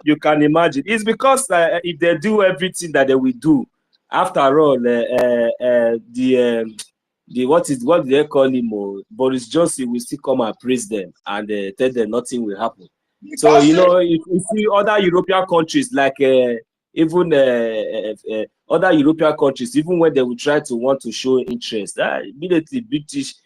you can imagine. It's because if they do everything that they will do, after all, what do they call him? Boris Johnson will still come and praise them and tell them nothing will happen. So you know, if you see other European countries like even other European countries, even when they will try to want to show interest, immediately British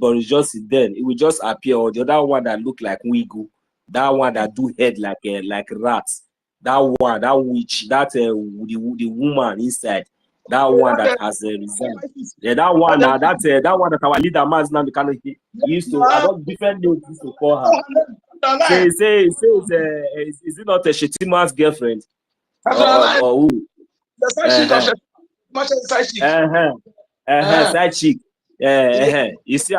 Boris Johnson then it will just appear, or the other one that look like Wigu. That one that do head like rats. That one, that witch, that the woman inside. That one that has resigned. Yeah, that one that our leader man now he used to. I don't different names used to call her. Say, is it not a Shetima's girlfriend? or who? The side chick of much as side chick. Side chick. You see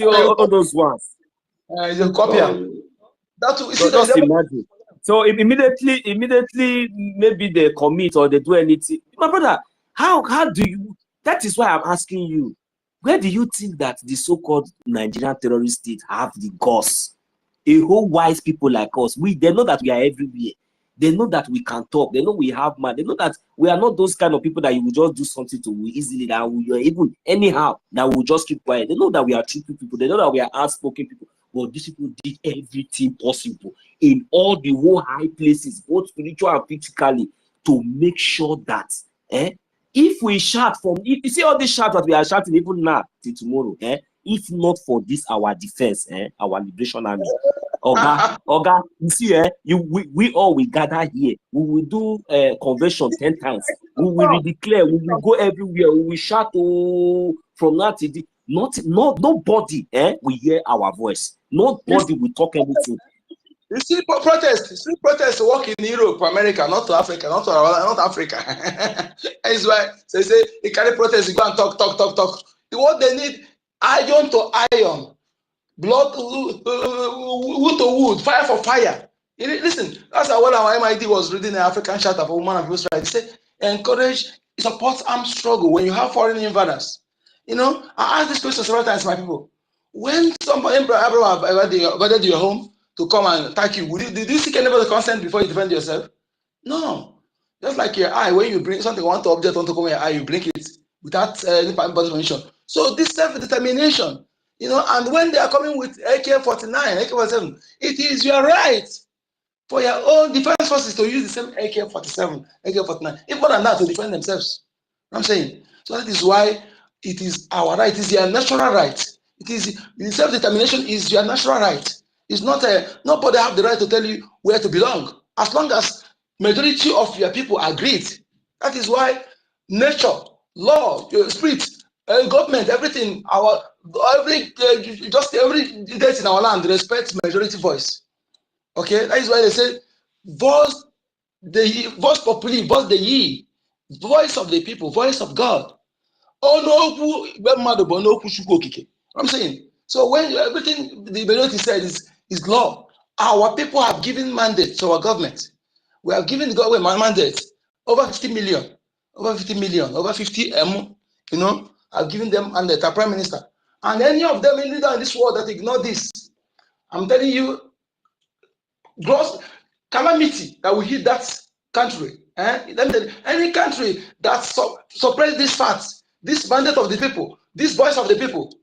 all those ones. It's a copy. That you So see just imagine. So immediately, maybe they commit or they do anything. My brother, how do you? That is why I'm asking you. Where do you think that the so-called Nigerian terrorist state have the guts? A whole wise people like us, they know that we are everywhere. They know that we can talk. They know we have man. They know that we are not those kind of people that you will just do something to easily, that we are even anyhow, that we will just keep quiet. They know that we are true people. They know that we are outspoken people. But these people did everything possible in all the whole high places, both spiritual and physically, to make sure that if we shout if you see all this shout that we are shouting even now till tomorrow, if not for this our defense, our liberation army, Oga, you see, we all will gather here. We will do convention 10 times. We will redeclare. We will go everywhere. We will shout from now to the nobody will hear our voice. Nobody will talk anything. You see protests work in Europe, America, not to Africa, not Africa. That's why they say they carry protests, you go and talk. What they need, iron to iron, blood wood to wood, fire for fire. Listen, that's what our MID was reading the African Charter for Women and People's Rights. They say encourage, support armed struggle when you have foreign invaders. You know, I ask this question several times, my people. When somebody invaded your home to come and attack you, did you seek anybody's consent before you defend yourself? No. Just like your eye, when you bring something, want to object, want to come in your eye, you blink it without anybody's permission. So this self-determination, you know, and when they are coming with AK-49, AK-47, it is your right for your own defense forces to use the same AK-47, AK-49, even more than that, to defend themselves. You know what I'm saying? So that is why it is our right. It is your natural right. It is the self-determination is your natural right. It's not nobody have the right to tell you where to belong, as long as majority of your people agreed. That is why nature, law, your spirit, government, everything, every death in our land respects majority voice. Okay, that is why they say voice populi, voice the ye, voice of the people, voice of God. Oh no, I'm saying. So when everything the majority said is law, our people have given mandate to our government. We have given the government mandate over 50 million, over 50 M. You know, I've given them mandate, our prime minister, and any of them in this world that ignore this, I'm telling you, gross calamity that will hit that country. Any country that suppress these facts, this mandate of the people, this voice of the people,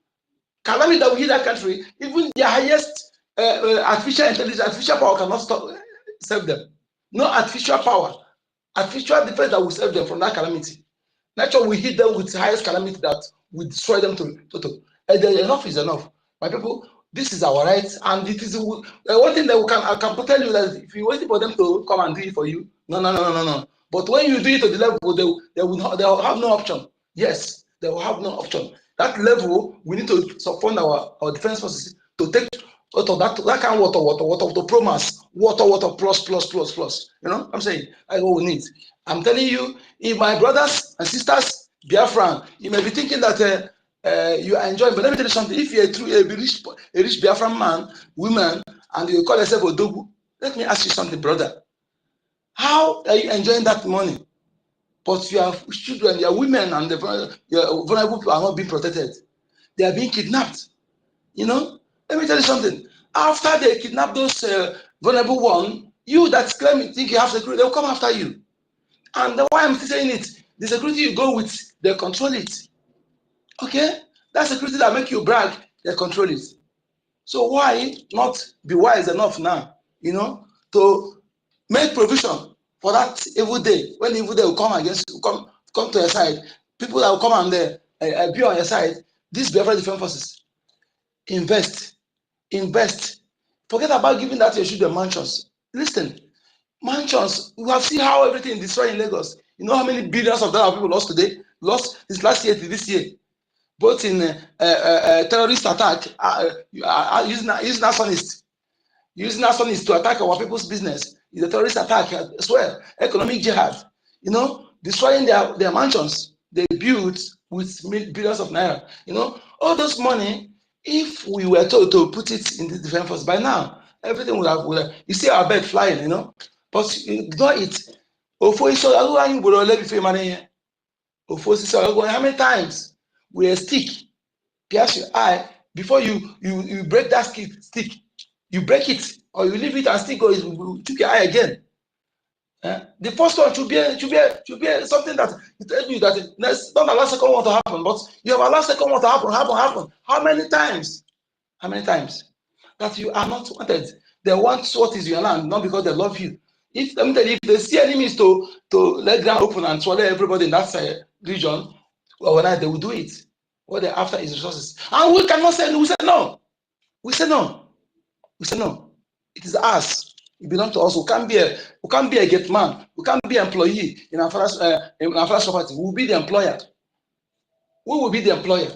calamity that will hit that country, even the highest artificial intelligence, artificial power cannot save them. No artificial power, artificial defense that will save them from that calamity. Nature will hit them with the highest calamity that will destroy them to. Enough is enough. My people, this is our right, and it is one thing that I can tell you that if you wait for them to come and do it for you, no. But when you do it to the level, they will have no option. Yes, they will have no option. That level, we need to fund our defense forces to take out of that kind of water to promise water plus. You know, I'm saying that's what we need. I'm telling you, if my brothers and sisters, Biafran, you may be thinking that you are enjoying, but let me tell you something. If you're a rich Biafran man, woman, and you call yourself Odogu, let me ask you something, brother. How are you enjoying that money? But your children, your women, and your vulnerable people are not being protected. They are being kidnapped. You know, let me tell you something. After they kidnap those vulnerable ones, you that claim think you have security, they'll come after you. And why I'm saying it, the security you go with, they control it. Okay? That security that make you brag, they control it. So why not be wise enough now, you know, to make provision for that evil day, when evil day will come against you, come to your side, people that will come and be on your side, these Biafra Defense Forces, invest. Forget about giving that to your children mansions. Listen, mansions, we have seen how everything is destroyed in Lagos. You know how many billions of dollars people lost today? Lost this last year to this year. Both in terrorist attack, using arsonists, Using Arsonists to attack our people's business is a terrorist attack as well. Economic jihad, you know, destroying their mansions they built with billions of naira. You know, all those money, if we were told to put it in the defense force, by now, everything would have, you see our bird flying, you know, but ignore it. How many times with a stick, pierce your eye, before you break that stick, you break it, or you leave it and still go, you took your eye again. The first one should be something that tells you that it's not allow second one to happen, but you have allowed second one to happen. How many times? How many times? That you are not wanted. They want what is your land, not because they love you. If let me tell you, if they see enemies to let ground open and swallow everybody in that region, overnight they will do it. What they're after is resources. And we cannot say no. We say no. We say no. We say no. It is us. It belongs to us. We can't be a gate man. We can't be an employee in our first property. We will be the employer. We will be the employer.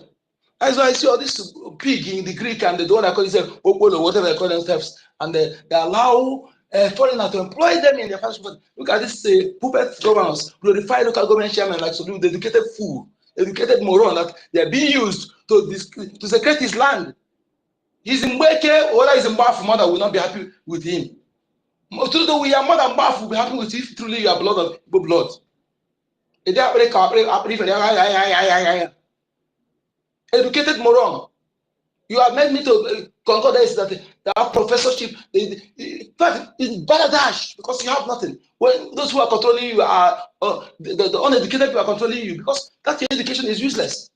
That's why I see all this pig in the Greek and the one I call it Opolo, whatever they call themselves, and they allow foreigners to employ them in their first property. Look at this puppet governors, glorified local government chairman like so the educated fool, educated moron that they are being used to secrete his land. He's in Mbeke, or he's in Biafra, mother will not be happy with him. Although we are more than Biafra, will be happy with if truly you are blood of Igbo blood. Educated moron. You have made me to concur that our professorship, but it's baladash because you have nothing. When those who are controlling you are the uneducated people are controlling you because that your education is useless.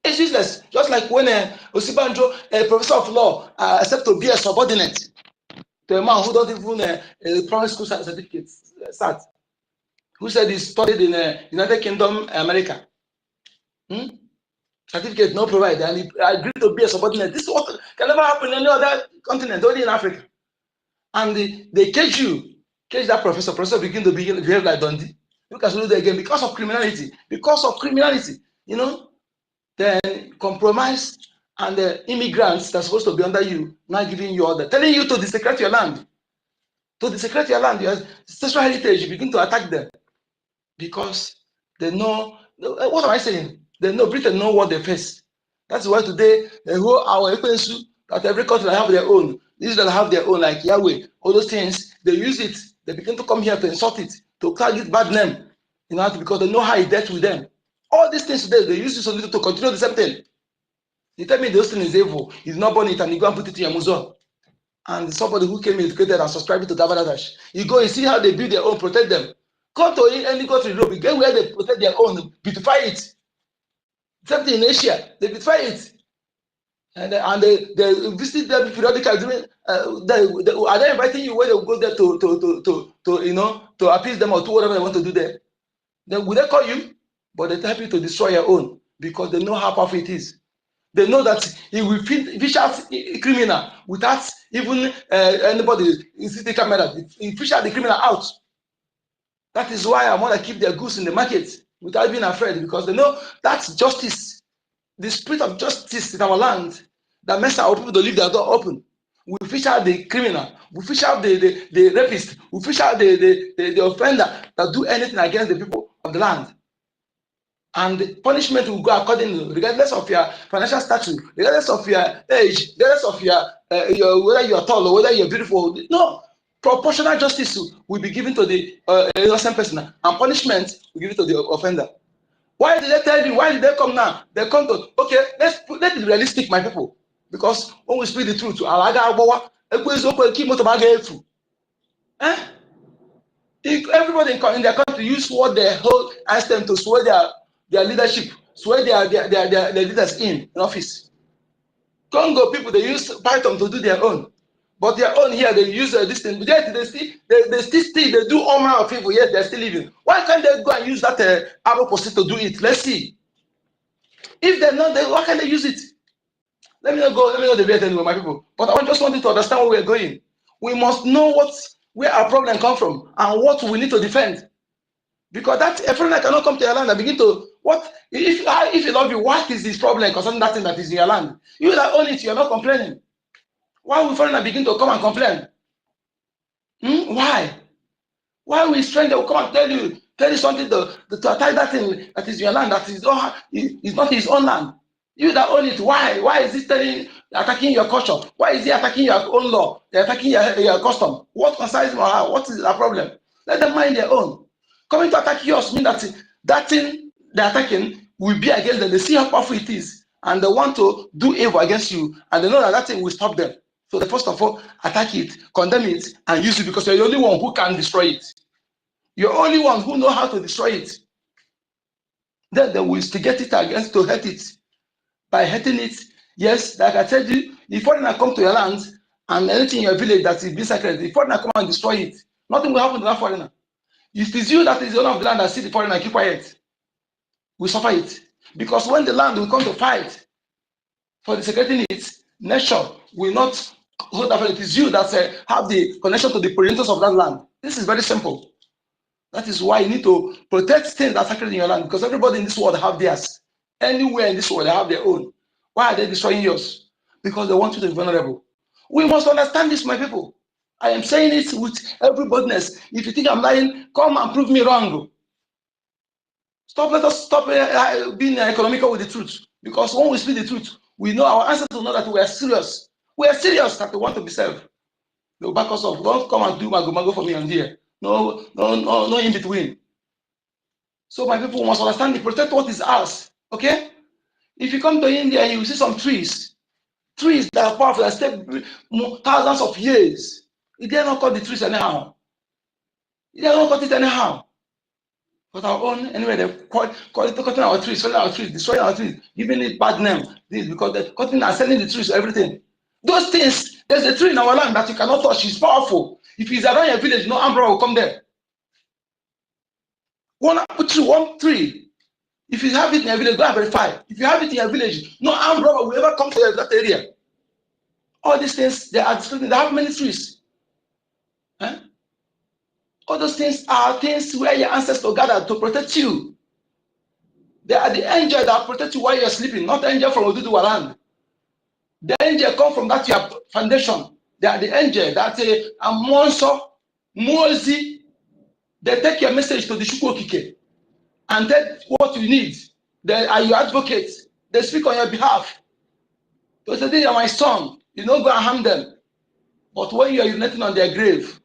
It's useless. Just like when Osibanjo, a professor of law, accept to be a subordinate to a man who don't even primary school certificate start, who said he studied in United Kingdom, America. Certificate no provided, and he agreed to be a subordinate. This is what can never happen in any other continent, only in Africa. And they cage that professor. Professor begin to behave like Dundee. Look at what they again because of criminality. Because of criminality, you know. Then compromise and the immigrants that are supposed to be under you, not giving you order, telling you to desecrate your land. To desecrate your land, your ancestral heritage, you begin to attack them because they know. What am I saying? They know Britain know what they face. That's why today our equals that every country have their own. These that have their own, like Yahweh, all those things, they use it. They begin to come here to insult it, to target bad name, you know, because they know how it dealt with them. All these things today, they use this to continue the same thing. You tell me those things is evil, he's not born it, and you go and put it in your museum. And somebody who came educated and subscribed to Bangladesh, you go and see how they build their own, protect them. Come to any country, you get where they protect their own, beautify it. Same thing in Asia, they beautify it. And they visit them periodically. Are they inviting you when they go there to you know, to appease them or do whatever they want to do there? Then will they call you? But they help you to destroy your own because they know how powerful it is. They know that he will fish out a criminal without even anybody in the camera. He fish out the criminal out. That is why I want to keep their goods in the market without being afraid, because they know that's justice, the spirit of justice in our land that makes our people to leave their door open. We fish out the criminal, we fish out the rapist, we fish out the offender that do anything against the people of the land. And the punishment will go accordingly, regardless of your financial status, regardless of your age, regardless of your whether you are tall or whether you are beautiful. No, proportional justice will be given to the innocent person, and punishment will be given to the offender. Why did they tell you? Why did they come now? They come to, okay, let's be realistic, my people, because when we speak the truth, everybody in their country use what they hold ask them to swear their leadership, swear their leaders in office. Congo people, they use Python to do their own, but their own here they use this thing. Yet they do all manner of people. Yet they're still living. Why can't they go and use that arrow post to do it? Let's see. If they're not, why can't they use it? Let me not debate anymore, my people. But I just want you to understand where we're going. We must know where our problem come from and what we need to defend. Because that a foreigner cannot come to your land and begin to if he love you, what is his problem concerning that thing that is in your land? You that own it, you're not complaining. Why will foreigner begin to come and complain? Why? Why will stranger will come and tell you something to attack that thing that is your land, that is not his own land? You that own it, why? Why is he attacking your culture? Why is he attacking your own law? They're attacking your custom. What concerns him or her? What is the problem? Let them mind their own. Coming to attack yours means that thing they're attacking will be against them. They see how powerful it is, and they want to do evil against you, and they know that thing will stop them. So they first of all attack it, condemn it, and use it because you're the only one who can destroy it. You're the only one who knows how to destroy it. Then they will instigate it against to hurt it. By hurting it, yes, like I told you, the foreigner come to your land and anything in your village that is being sacred, the foreigner come and destroy it. Nothing will happen to that foreigner. If it's you that is the owner of the land that see the foreigner keep quiet, we suffer it. Because when the land will come to fight for the security needs, nation will not hold up. It is you that have the connection to the progenitors of that land. This is very simple. That is why you need to protect things that are sacred in your land, because everybody in this world have theirs. Anywhere in this world, they have their own. Why are they destroying yours? Because they want you to be vulnerable. We must understand this, my people. I am saying it with every boldness. If you think I'm lying, come and prove me wrong. Let us stop being economical with the truth. Because when we speak the truth, we know our ancestors know that we are serious. We are serious that we want to be served. They'll back us off. Don't come and do mago for me on here. No in between. So my people must understand to protect what is ours. Okay? If you come to India, you will see some trees that are powerful, that stay thousands of years. They dare not cut the trees anyhow. They dare not cut it anyhow. But our own, anyway, they cutting our trees, selling our trees, destroying our trees, giving it bad name. This because they're cutting and selling the trees, everything. Those things, there's a tree in our land that you cannot touch. It's powerful. If it's around your village, no umbrella will come there. One tree. If you have it in your village, go and verify. If you have it in your village, no armed robber will ever come to that area. All these things, they are distorted. They have many trees. Huh? All those things are things where your ancestors gathered to protect you. They are the angel that protect you while you're sleeping, not the angel from Oduduwa land. The angel come from that your foundation. They are the angel that a monster, Mozi. They take your message to the Shukwokike and take what you need. They are your advocates. They speak on your behalf. They say, "You are my son. You don't go and harm them." But when you are urinating on their grave,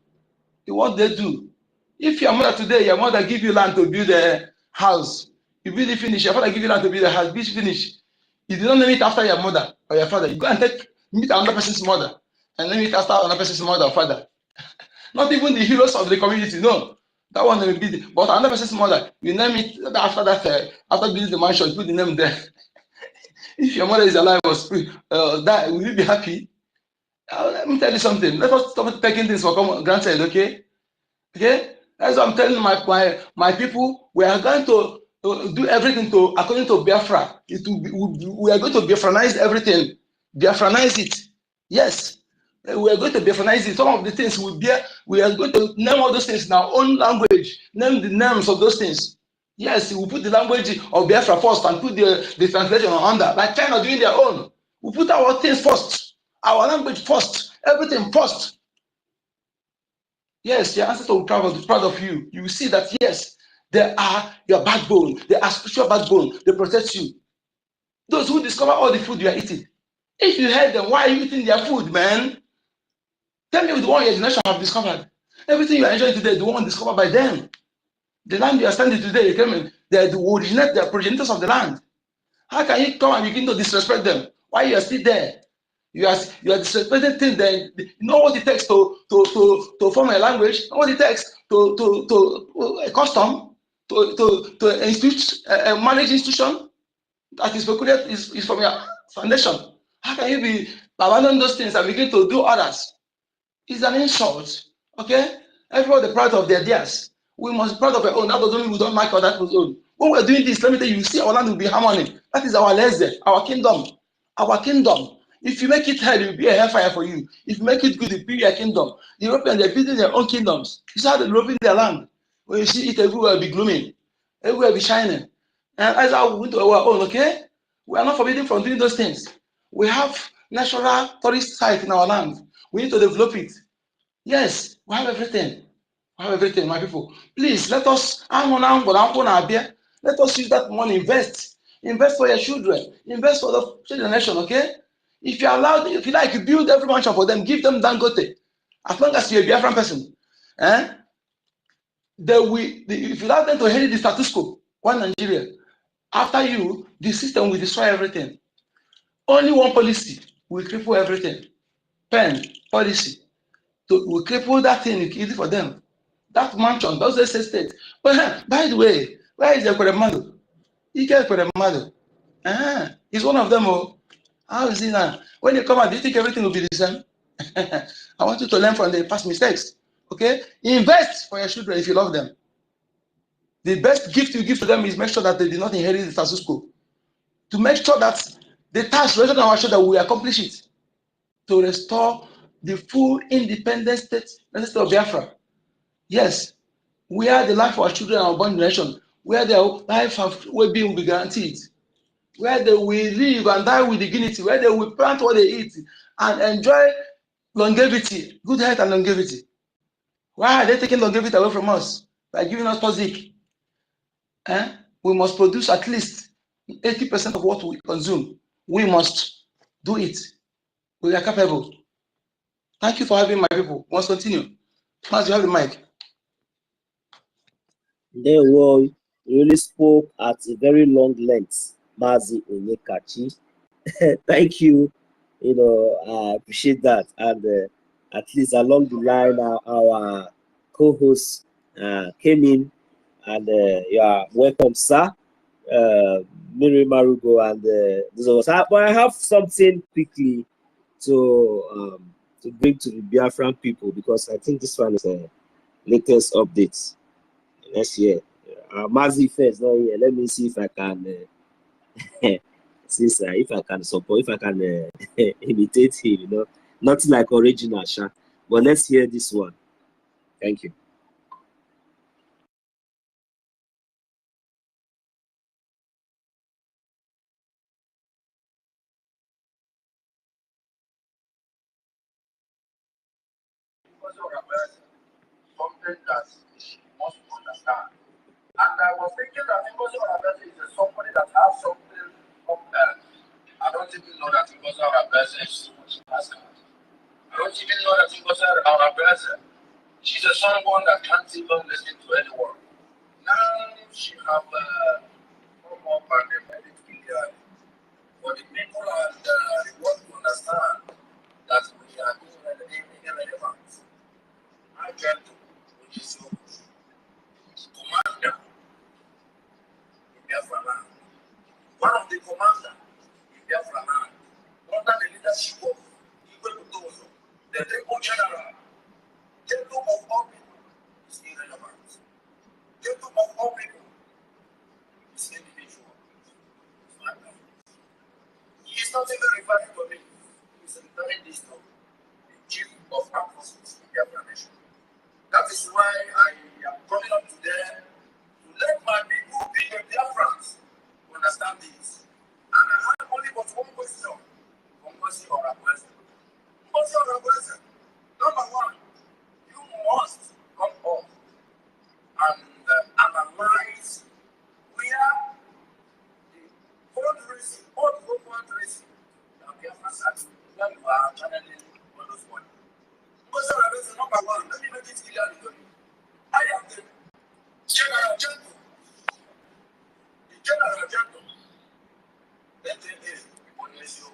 what they do? If your mother today, your mother give you land to build a house, you build it finish. Your father give you land to build a house, build finish. You do not name it after your mother or your father. You go and meet another person's mother and name it after another person's mother or father. Not even the heroes of the community. No, that one will be. But another person's mother, you name it after that. After building the mansion, you put the name there. If your mother is alive or die, will you be happy? Let me tell you something. Let us stop taking things for granted, okay? Okay? That's what I'm telling my people. We are going to do everything according to Biafra. We are going to Biafranize everything. Biafranize it. Yes. We are going to Biafranize it. Some of the things we are going to name all those things in our own language. Name the names of those things. Yes, we put the language of Biafra first and put the translation under. Like China doing their own. We put our things first. Our language first. Everything first. Yes, your ancestors will travel proud of you. You will see that, yes, they are your backbone. They are spiritual backbone. They protect you. Those who discover all the food you are eating. If you hate them, why are you eating their food, man? Tell me the one your generation have discovered. Everything you are enjoying today, the one discovered by them. The land you are standing today, they originate the progenitors of the land. How can you come and begin to disrespect them? Why you are still there? You are disrespecting things. Then you know what it takes to form a language. You know what it takes to a custom to institute a managed institution that is peculiar is from your foundation. How can you be abandoning those things and begin to do others? It's an insult. Okay, everybody proud of their theirs. We must be proud of our own. That doesn't mean we don't like other people's own. When we're doing this, let me tell you, see our land will be harmony. That is our lesson, our kingdom, our kingdom. If you make it hell, it will be a hellfire for you. If you make it good, it will be your kingdom. The Europeans, they're building their own kingdoms. You see how they're developing their land. When you see it, everywhere will be glooming. Everywhere will be shining. And as I went to our own, okay? We are not forbidden from doing those things. We have natural tourist sites in our land. We need to develop it. Yes, we have everything. We have everything, my people. Please let us let us use that money, invest. Invest for your children, invest for the generation, okay? If you allow, if you like, you build every mansion for them, give them Dangote. As long as you're a Biafran person, if you allow them to inherit the status quo, one Nigeria, after you, the system will destroy everything. Only one policy will cripple everything. Pen policy will cripple that thing, easy for them. That mansion, those estate. But by the way, where is the Ekweremadu? Ike Ekweremadu. He's one of them. Oh, how is he now? When you come out, do you think everything will be the same? I want you to learn from the past mistakes. Okay? Invest for your children if you love them. The best gift you give to them is make sure that they did not inherit the status quo. To make sure that the task rested on our shoulder, we accomplish it. To restore the full independent state of Biafra. Yes, where the life of our children and our born generation, where their life of well-being will be guaranteed, where they will live and die with dignity, where they will plant what they eat and enjoy longevity, good health and longevity. Why are they taking longevity away from us? By giving us toxic. We must produce at least 80% of what we consume. We must do it. We are capable. Thank you for having my people. Let's continue. As you have the mic. They were really spoke at a very long length, Mazi Onyekachi. Thank you. You know, I appreciate that. And at least along the line, our co-host came in, and you are welcome, sir. Miri Marugo and those of us. But I have something quickly to bring to the Biafran people, because I think this one is a latest update. Let's hear. Mazi first, not here. Let me see if I can. Since if I can support, if I can imitate him, you know, not like original, Sha. But let's hear this one. Thank you. Something that she must understand. And I was thinking that Ngozi Orabese is somebody that has something up there. I don't even know that Ngozi Orabese is so much faster. I don't even know that Ngozi Orabese, she's someone that can't even listen to anyone. Now she have come up and made it clear for the people and the world to understand that we are irrelevant. I get to, which is commander in Biafra land. One of the commanders in Biafra land, under the leadership of EKID, the General General of all people is irrelevant. General of all people is individual. He is not even referring to me. He is referring this to the chief of armed forces in Biafra nation. That is why I am coming up today to let my people be the Biafrans to understand this. And I have only but one question from Ngozi Orabese. Ngozi Orabese, number one, you must come up and analyze where the fundraising, all the fundraising that Biafrans are doing, where you are channeling all those money. Ngozi Orabese, number one, let me make it clear to you. I am the General General. The General General. Let me be honest you.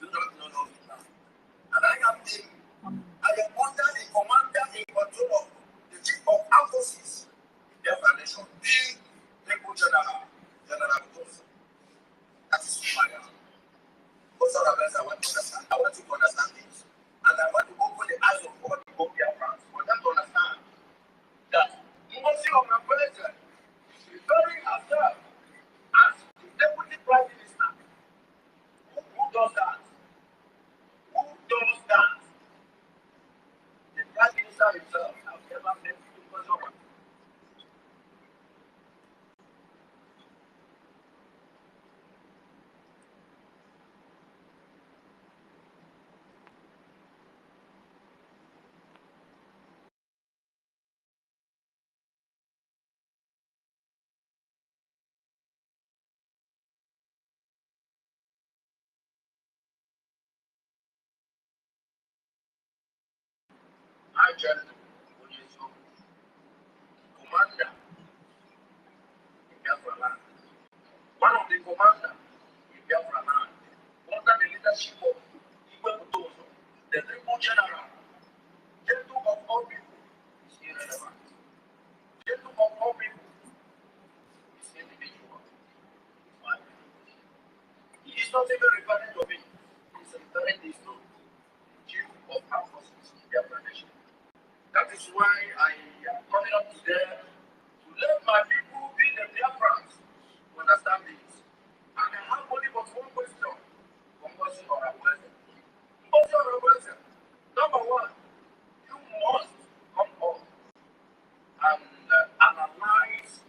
You don't know it now. And I am under the commander in control of the chief of armed forces in their nation, being Lepo General Gozo. That is who I am. Gozo Orabese, I want to understand. I want you to understand this. And I want to open the eyes of general, which is commander in Biafra land. One of the commanders in Biafra land, under the leadership of Igwe, the Triple General, gentle of all people, is irrelevant. Gentle of all people is individual. He is not even referring to me. He is referring this to the chief of our forces in Biafra nation. That is why I am coming up to there to let my people be the Biafrans to understand this. And I have only but one question from Ngozi or Abueze. Ngozi or Abueze, number one, you must come up and analyze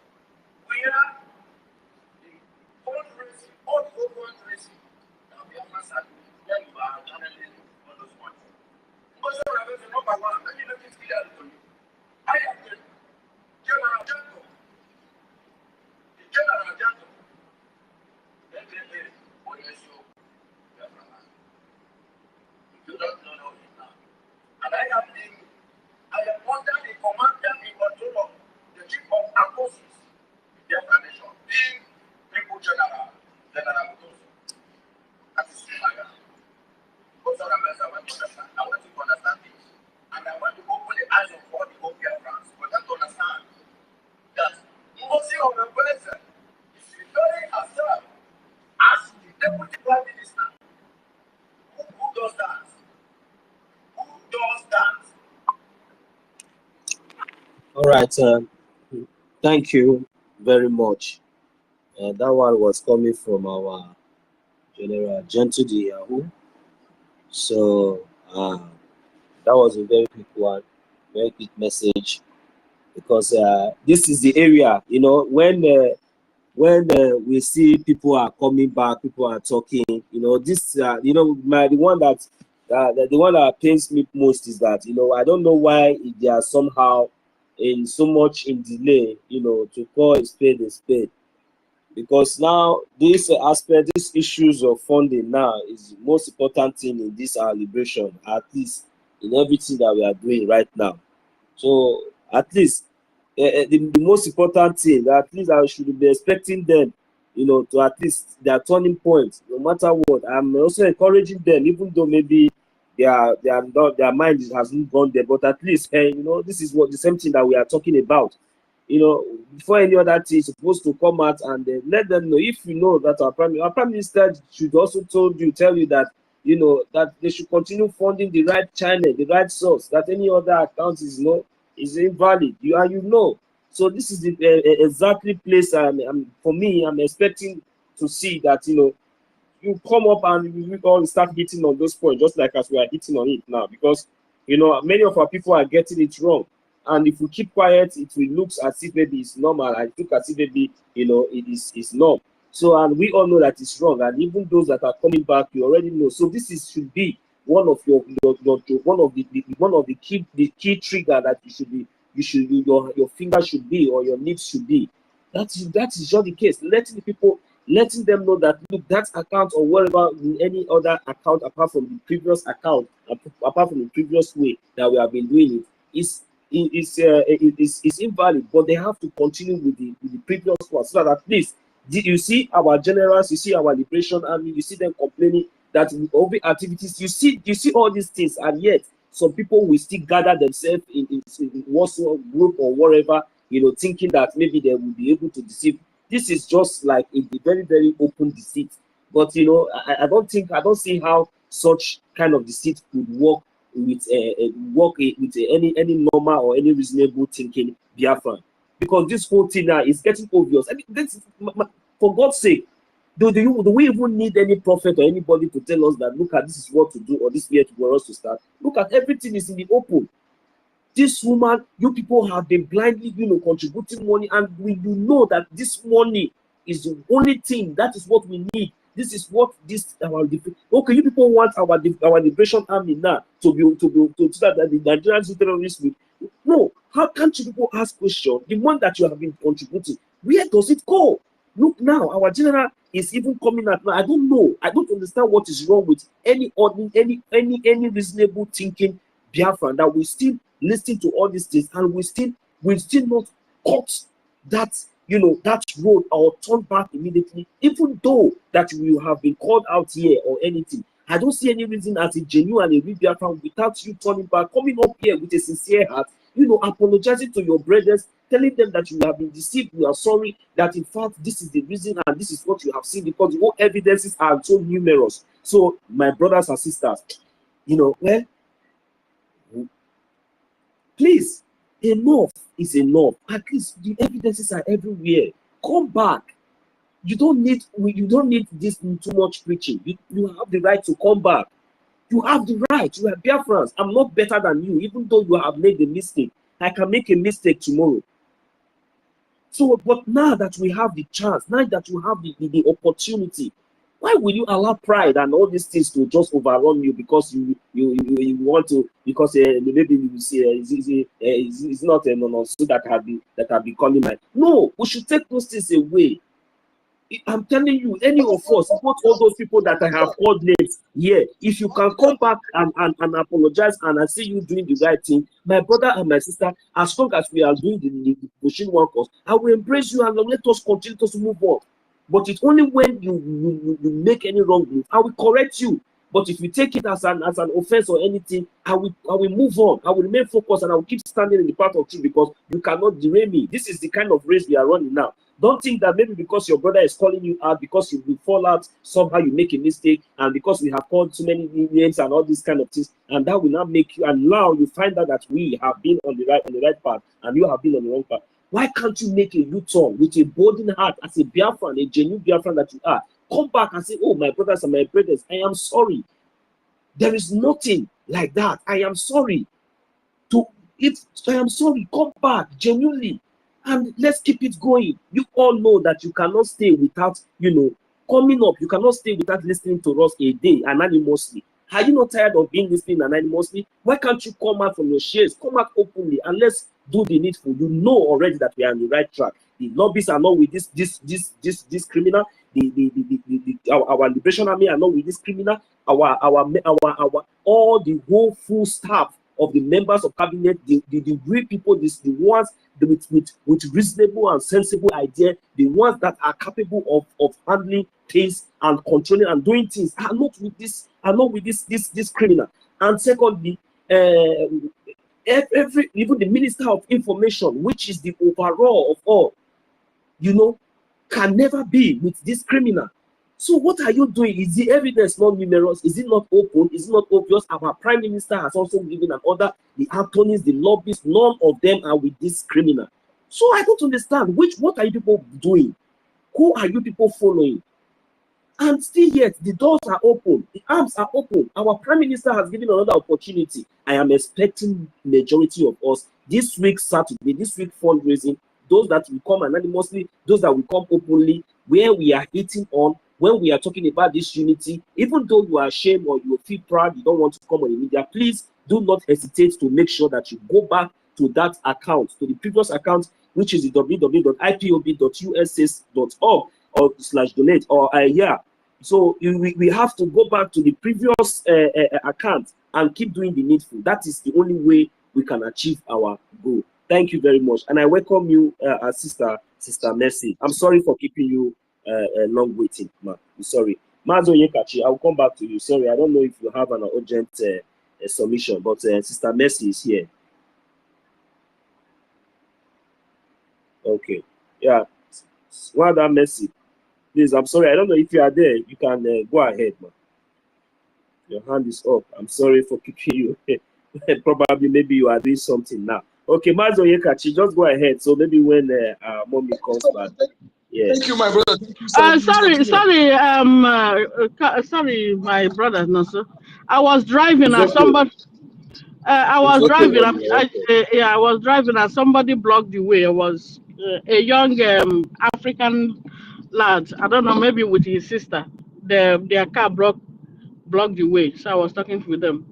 where the fundraising, all the fundraising that Biafrans are doing, where you are channeling all those funds. Ngozi or Abueze, number one, let me make it clear to you. I am the General Janko. The General Janko. You don't know it now. And I am under the commander in control of the chief of our forces in Biafra nation, being Triple General Butoso. That is who I am. Because I want to understand. I want you to understand this. And I want to open the eyes of all the whole Biafrans for them to understand that Ngozi of the president is referring herself as the deputy prime minister. Who does that? Who does that? All right. Thank you very much. That one was coming from our General Gentle the Yahoo. So that was a very quick one, very quick message, because this is the area, you know, when we see people are coming back, people are talking, you know, this, you know, the one that pains me most is that, you know, I don't know why they are somehow in so much in delay, you know, to call a spade a spade. Because now this aspect, these issues of funding now is the most important thing in this our liberation, at least in everything that we are doing right now. So at least the most important thing that at least I should be expecting them, you know, to at least their turning point, no matter what. I'm also encouraging them, even though maybe their mind hasn't gone there, but at least, hey, you know, this is what the same thing that we are talking about. You know, before any other thing is supposed to come out and let them know. If you know that our prime minister should also tell you that, you know, that they should continue funding the right channel, the right source, that any other account is is invalid. You know. So this is the exactly place for me, I'm expecting to see that, you know, you come up and we all start hitting on those points, just like as we are hitting on it now, because, you know, many of our people are getting it wrong. And if we keep quiet, it will look as if maybe it's normal. I look as if maybe, you know, it's normal. So, and we all know that it's wrong. And even those that are coming back, you already know. So this should be one of your key trigger that your finger should be, or your lips should be. That is just the case. Letting them know that, look, that account or whatever, any other account apart from the previous account, apart from the previous way that we have been doing it, is invalid. But they have to continue with the previous one, so that at least you see our generals, you see our liberation army, you see them complaining that in all the activities, you see all these things, and yet some people will still gather themselves in one group or whatever, you know, thinking that maybe they will be able to deceive. This is just like a very, very open deceit. But, you know, I don't see how such kind of deceit could work with any normal or any reasonable thinking Biafran. Because this whole thing now is getting obvious. I mean, for God's sake, do we even need any prophet or anybody to tell us that, look at, this is what to do, or this year for us to start? Look at, everything is in the open. This woman, you people have been blindly, you know, contributing money, and you know that this money is the only thing. That is what we need. This is what okay, you people want our liberation army now to start that the Nigerian terrorists will. No, how can't you people ask questions? The one that you have been contributing, where does it go? Look now, our general is even coming out now. I don't know. I don't understand what is wrong with any reasonable thinking Biafran that will still listening to all these things, and we still not cut that, you know, that road or turn back immediately, even though that we have been called out here or anything. I don't see any reason as a genuine and a real Biafran without you turning back, coming up here with a sincere heart, you know, apologizing to your brothers, telling them that you have been deceived, you are sorry, that in fact this is the reason and this is what you have seen, because the whole evidences are so numerous. So my brothers and sisters, you know, well, please, enough is enough. At least the evidences are everywhere. Come back. You don't need this too much preaching. You have the right to come back. You have the right. You are Biafrans. I'm not better than you, even though you have made a mistake. I can make a mistake tomorrow. So, but now that we have the chance, now that you have the opportunity, why will you allow pride and all these things to just overrun you because you want to, because maybe you see it's not a so that have been calling my. No, we should take those things away. I'm telling you, any of us, not all those people that I have called names here, if you can come back and apologize and I see you doing the right thing, my brother and my sister, as long as we are doing the pushing one cause, I will embrace you and let us continue to move on. But it's only when you make any wrong move, I will correct you. But if you take it as an offense or anything, I will move on. I will remain focused and I will keep standing in the path of truth, because you cannot derail me. This is the kind of race we are running now. Don't think that maybe because your brother is calling you out, because you will fall out, somehow you make a mistake, and because we have called too many names and all these kind of things, and that will not make you, and now you find out that we have been on the right path and you have been on the wrong path. Why can't you make a U-turn with a burdened heart as a Biafran, a genuine Biafran that you are? Come back and say, oh, my brothers and my brothers, I am sorry. There is nothing like that. I am sorry. I am sorry. Come back genuinely, and let's keep it going. You all know that you cannot stay without, you know, coming up. You cannot stay without listening to us a day anonymously. Are you not tired of being listening anonymously? Why can't you come out from your shares? Come out openly and let's do the needful. You know already that we are on the right track. The lobbies are not with this criminal. Our Liberation Army are not with this criminal. Our all the whole full staff of the members of cabinet, the real people, the ones with reasonable and sensible idea, the ones that are capable of handling things and controlling and doing things, are not with this criminal. And secondly, even the Minister of Information, which is the overall of all, you know, can never be with this criminal. So what are you doing? Is the evidence not numerous? Is it not open? Is it not obvious? Our Prime Minister has also given an order. The attorneys, the lobbyists, none of them are with this criminal. So I don't understand. What are you people doing? Who are you people following? And still yet, the doors are open. The arms are open. Our Prime Minister has given another opportunity. I am expecting majority of us this week, Saturday, this week fundraising, those that will come anonymously, those that will come openly, where we are hitting on, when we are talking about this unity, even though you are ashamed or you feel proud, you don't want to come on the media, please do not hesitate to make sure that you go back to that account, to the previous account, which is the www.ipob.uss.org/donate or yeah. So we have to go back to the previous account and keep doing the needful. That is the only way we can achieve our goal. Thank you very much, and I welcome you, Sister Mercy. I'm sorry for keeping you long waiting, ma. I'm sorry. Mazo Yekachi, I'll come back to you. Sorry, I don't know if you have an urgent submission, but Sister Mercy is here. Okay, yeah. Well done, Mercy. Please, I'm sorry. I don't know if you are there. You can go ahead, man. Your hand is up. I'm sorry for keeping you. Probably, maybe you are doing something now. Okay, Mazo Yekachi, just go ahead. So maybe when mommy comes back. Yeah. Thank you, my brother. Thank you sorry, my brother. No, sir. I was driving and somebody. I was driving. I was driving and somebody blocked the way. It was a young African lad. I don't know, maybe with his sister. Their car blocked the way. So I was talking with them.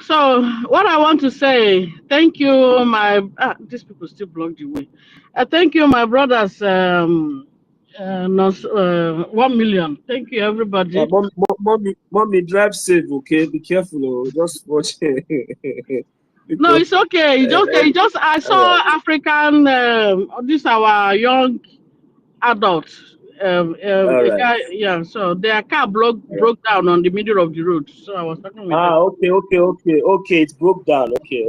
So what I want to say, thank you, these people still block the way. Thank you, my brothers, No, 1 million. Thank you, everybody. Mommy, drive safe, okay? Be careful, oh. Just watch. No, it's okay. It's okay. Just I saw African. This our young adults. A guy, yeah. So their car broke down on the middle of the road. So I was talking with them. Okay. It broke down. Okay.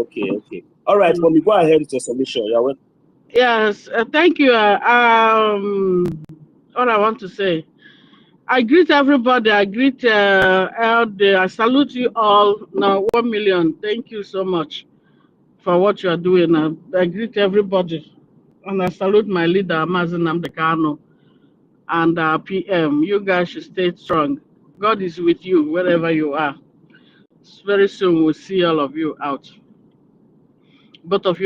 All right, Mommy, go ahead with your submission. You're welcome. Yes. Thank you. All I want to say. I greet everybody. I greet Elder. I salute you all. Now 1 million. Thank you so much for what you are doing. I greet everybody. And I salute my leader, Mazen Namdekano, and PM. You guys should stay strong. God is with you wherever you are. Very soon we'll see all of you out. Both of you.